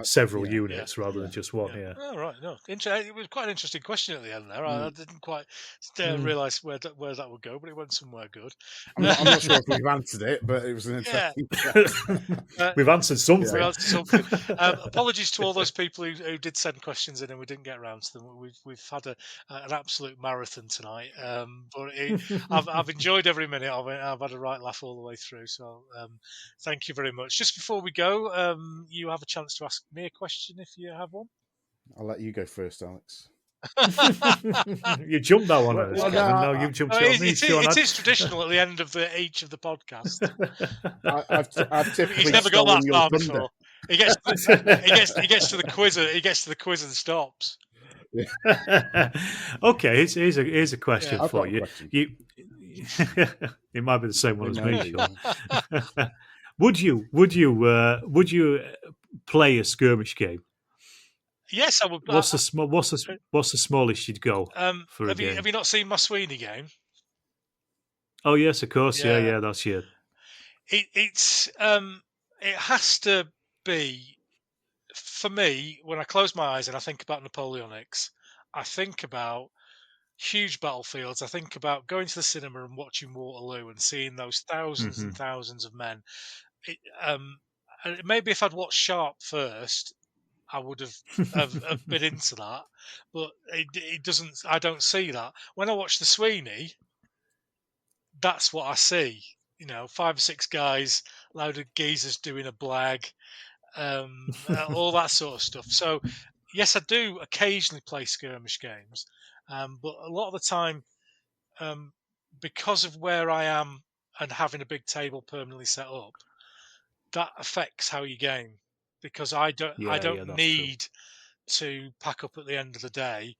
Several units rather than just one. Yeah. Oh, right. No, it was quite an interesting question at the end there. I didn't quite realise where that would go, but it went somewhere good. I'm not sure if we've answered it, but it was an interesting. We've answered something. We've answered something. Apologies to all those people who did send questions in and we didn't get around to them. We've had an absolute marathon tonight, but I've enjoyed every minute of it. I've had a right laugh all the way through. So thank you very much. Just before we go, you have a chance to ask me a question if you have one. I'll let you go first, Alex. You jumped that one, Alex. No, you've jumped on me. It is traditional at the end of each of the podcasts. I've typically He's never got that far thunder. before. He gets to the quiz. He gets to the quiz and stops. Okay, here's a question I've for got a you. question. It might be the same one as me. Maybe. Sean. Would you play a skirmish game? Yes, I would. What's the smallest you'd go for a game? Have you not seen my Sweeney game? Oh yes, of course. Yeah, that's it. It has to be, for me, when I close my eyes and I think about Napoleonics, I think about huge battlefields. I think about going to the cinema and watching Waterloo and seeing those thousands and thousands of men. Maybe if I'd watched Sharp first, I would have been into that, but it doesn't. I don't see that when I watch the Sweeney. That's what I see. 5 or 6 guys, load of geezers doing a blag, all that sort of stuff. So yes, I do occasionally play skirmish games, but a lot of the time, because of where I am and having a big table permanently set up, that affects how you game. Because I don't need to pack up at the end of the day,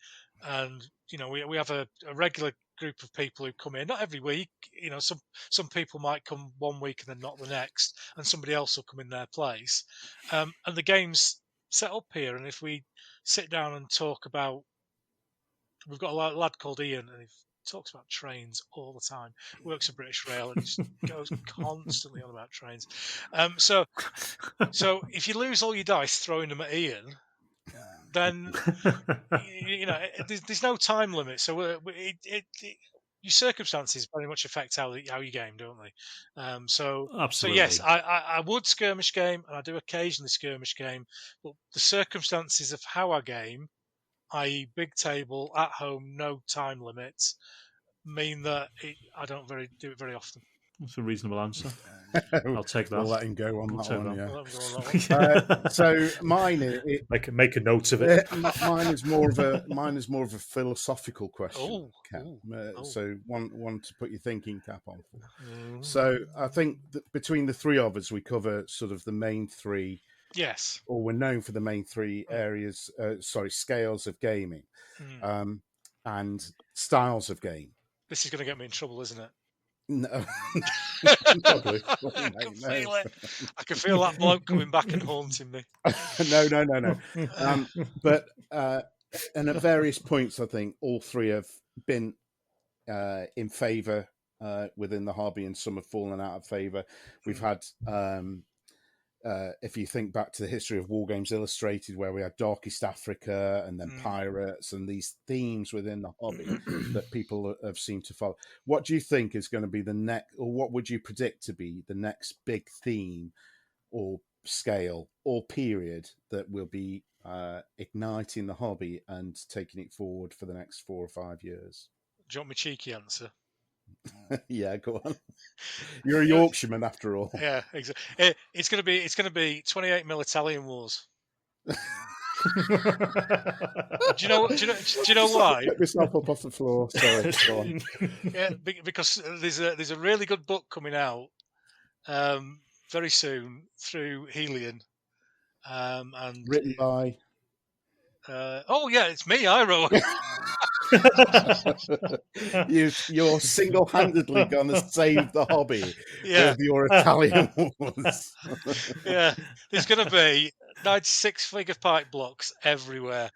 and we have a regular group of people who come in, not every week. Some people might come one week and then not the next, and somebody else will come in their place, and the game's set up here. And if we sit down and talk about, we've got a lad called Ian, and he talks about trains all the time. Works at British Rail and just goes constantly on about trains. So if you lose all your dice throwing them at Ian, then there's no time limit. So your circumstances very much affect how you game, don't they? Absolutely. So yes, I would skirmish game, and I do occasionally skirmish game, but the circumstances of how I game, i.e. big table, at home, no time limits, mean that I don't do it very often. That's a reasonable answer. I'll take that. We'll let him go on that one. Yeah. So mine, make a note of it. Mine is more of a philosophical question. Cap. So one to put your thinking cap on for. So I think that between the three of us, we cover sort of the main three. Yes. Or we're known for the main three areas. Scales of gaming, and styles of game. This is going to get me in trouble, isn't it? No. Probably. I can feel it. I can feel that bloke coming back and haunting me. No. But and at various points, I think all three have been in favour within the hobby, and some have fallen out of favour. We've had, if you think back to the history of Wargames Illustrated, where we had Darkest Africa and then pirates and these themes within the hobby that people have seemed to follow. What do you think is going to be the next, or what would you predict to be the next big theme or scale or period that will be igniting the hobby and taking it forward for the next 4 or 5 years? Do you want my cheeky answer? Yeah, go on. You're a Yorkshireman after all. Yeah, exactly. It's going to be 28mm Italian Wars. Do you know why? Get myself up off the floor. Sorry, go on. Yeah, because there's a really good book coming out very soon through Helion, And Written by. oh yeah, it's me. I wrote. You're single-handedly going to save the hobby Yeah. with your Italian wars. Yeah, there's going to be 96-figure pipe blocks everywhere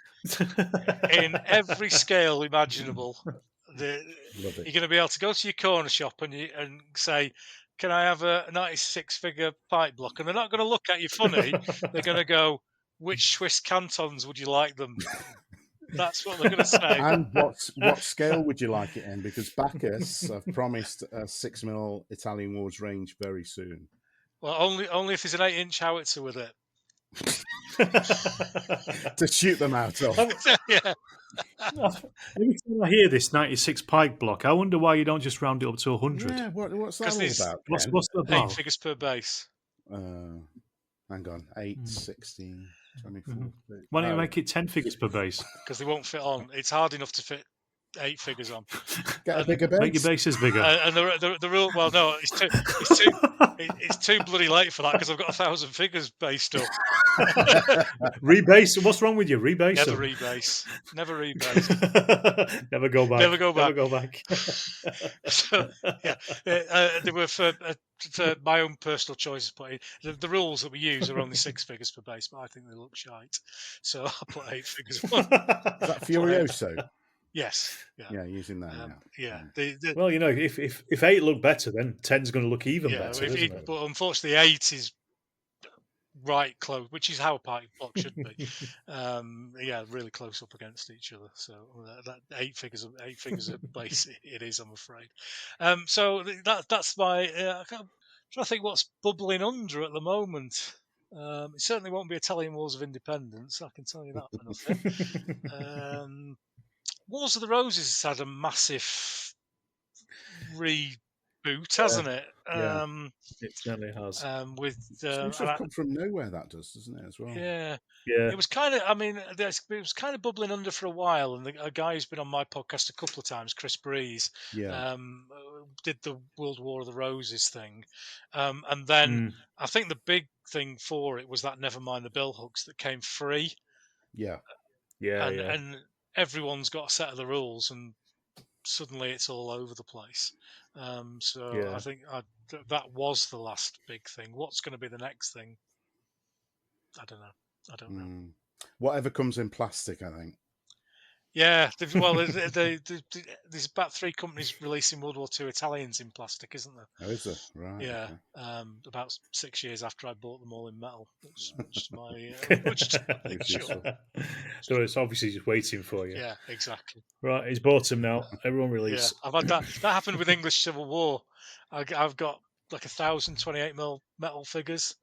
in every scale imaginable. You're going to be able to go to your corner shop and say, "Can I have a 96-figure pipe block?" And they're not going to look at you funny. They're going to go, "Which Swiss cantons would you like them?" That's what they're going to say. And what scale would you like it in? Because Bacchus have promised a 6mm Italian Wars range very soon. Well, only if there's an 8-inch howitzer with it. To shoot them out of. Yeah. Every time I hear this 96 pike block, I wonder why you don't just round it up to 100. Yeah, what's that all about? What's the about? 8 figures per base. Hang on, 8, 16, 24. Why don't you make it 10 figures per base? Because they won't fit on. It's hard enough to fit 8 figures on. Get a bigger base. Make your bases bigger. And the rule, well, no, it's too bloody late for that because I've got 1,000 figures based up. Rebase? What's wrong with you? Rebase? Never rebase. Never rebase. Never go back. Never go back. Never go back. So, yeah, they were for my own personal choices. But the rules that we use are only 6 figures per base, but I think they look shite. So I put 8 figures on. Is that Furioso? Yes. Yeah, using that. Yeah. Well, you know, if 8 look better, then 10's going to look even better. Isn't it? But unfortunately, 8 is right close, which is how a pipe block should be. Yeah, really close up against each other. So that 8 figures of base it is, I'm afraid. So that's my. I'm trying to think what's bubbling under at the moment. It certainly won't be Italian Wars of Independence. I can tell you that for nothing. Wars of the Roses has had a massive reboot, hasn't it? Yeah, it certainly has. It seems to have come from nowhere, that does, doesn't it, as well? Yeah. Yeah. It was kind of, it was kind of bubbling under for a while, and a guy who's been on my podcast a couple of times, Chris Brews, did the World War of the Roses thing. And then I think the big thing for it was that Nevermind the Bill hooks that came free. Yeah. And everyone's got a set of the rules, and suddenly it's all over the place. I think that was the last big thing. What's going to be the next thing? I don't know. Whatever comes in plastic, I think. Yeah, there's about 3 companies releasing World War II Italians in plastic, isn't there? Oh, is there? Right. Yeah, okay. About 6 years after I bought them all in metal, which my So it's obviously just waiting for you. Yeah, exactly. Right, he's bought them now. Everyone release. Yeah, I've had that. That happened with English Civil War. I've got like 1,000 28mm metal figures,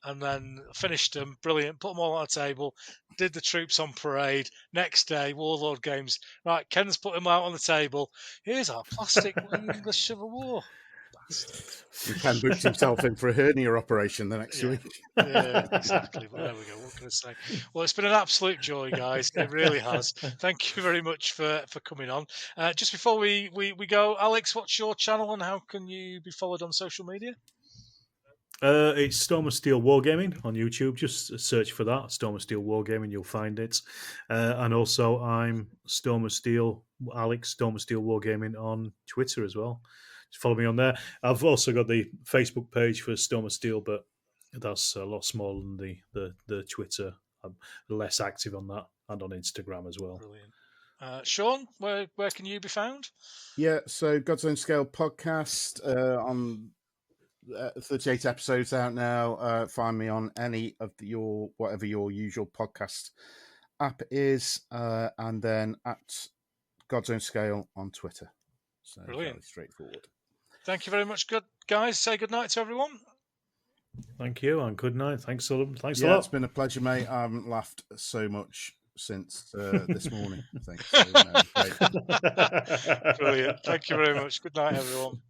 and then finished them. Brilliant. Put them all on a table. Did the troops on parade. Next day, Warlord Games. Right, Ken's put them out on the table. Here's our plastic English Civil War. And Ken booked himself in for a hernia operation the next week. Yeah, exactly. But there we go. What can I say? Well, it's been an absolute joy, guys. It really has. Thank you very much for coming on. Just before we go, Alex, what's your channel and how can you be followed on social media? It's Storm of Steel Wargaming on YouTube. Just search for that, Storm of Steel Wargaming, you'll find it. And also, I'm Storm of Steel, Alex, Storm of Steel Wargaming on Twitter as well. Just follow me on there. I've also got the Facebook page for Storm of Steel, but that's a lot smaller than the Twitter. I'm less active on that and on Instagram as well. Brilliant. Sean, where can you be found? Yeah, so God's Own Scale podcast on 38 episodes out now. Find me on any of whatever your usual podcast app is, and then at God's Own Scale on Twitter. So brilliant, very straightforward. Thank you very much, good guys. Say good night to everyone. Thank you, and good night. Thanks a lot. It's been a pleasure, mate. I haven't laughed so much since this morning, I think. So, great. Brilliant. Thank you very much. Good night, everyone.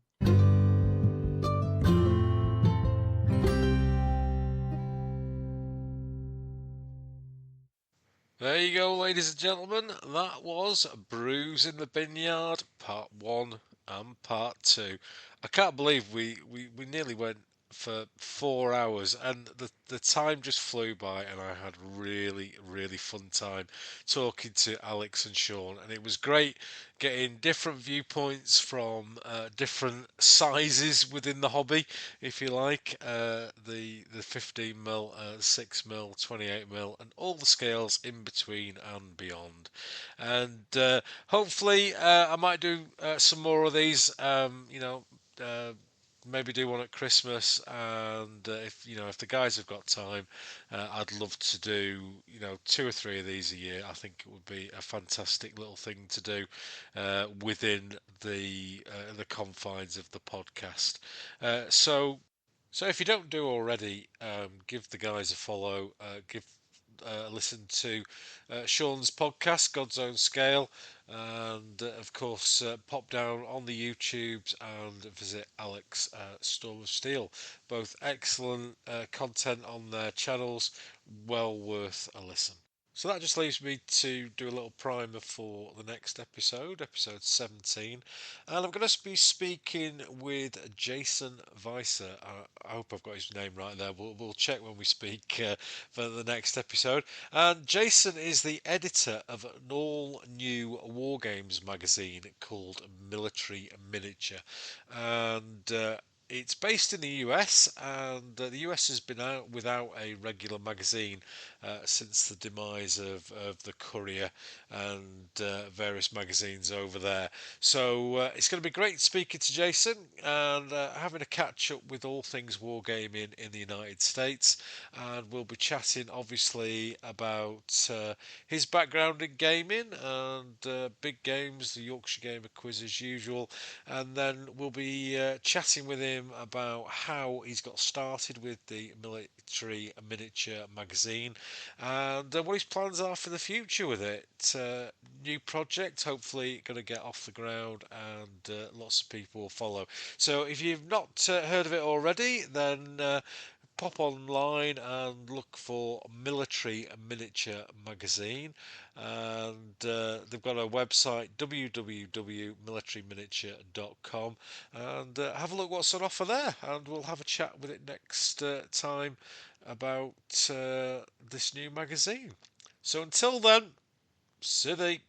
There you go, ladies and gentlemen. That was Brews in the Binyard, Part 1 and Part 2. I can't believe we nearly went for 4 hours, and the time just flew by, and I had really fun time talking to Alex and Sean, and it was great getting different viewpoints from different sizes within the hobby, if you like, the 15mm, 6mm, 28mm, and all the scales in between and beyond. And hopefully I might do some more of these. Maybe do one at Christmas, and if the guys have got time, I'd love to do 2 or 3 of these a year. I think it would be a fantastic little thing to do within the confines of the podcast. So if you don't do already, give the guys a follow. Give listen to Sean's podcast, God's Own Scale, and of course pop down on the YouTubes and visit Alex Storm of Steel. Both excellent content on their channels, well worth a listen. So that just leaves me to do a little primer for the next episode, episode 17. And I'm going to be speaking with Jason Weiser. I hope I've got his name right there. We'll check when we speak for the next episode. And Jason is the editor of an all-new Wargames magazine called Military Miniature. And it's based in the US, and the US has been out without a regular magazine since the demise of the Courier and various magazines over there. So it's going to be great speaking to Jason and having a catch up with all things wargaming in the United States. And we'll be chatting obviously about his background in gaming and big games, the Yorkshire Gamer Quiz as usual. And then we'll be chatting with him about how he's got started with the Military Miniature magazine and what his plans are for the future with it. New project, hopefully going to get off the ground, and lots of people will follow. So if you've not heard of it already, then pop online and look for Military Miniature magazine, and they've got a website, www.militaryminiature.com, and have a look what's on offer there, and we'll have a chat with it next time about this new magazine. So until then, City.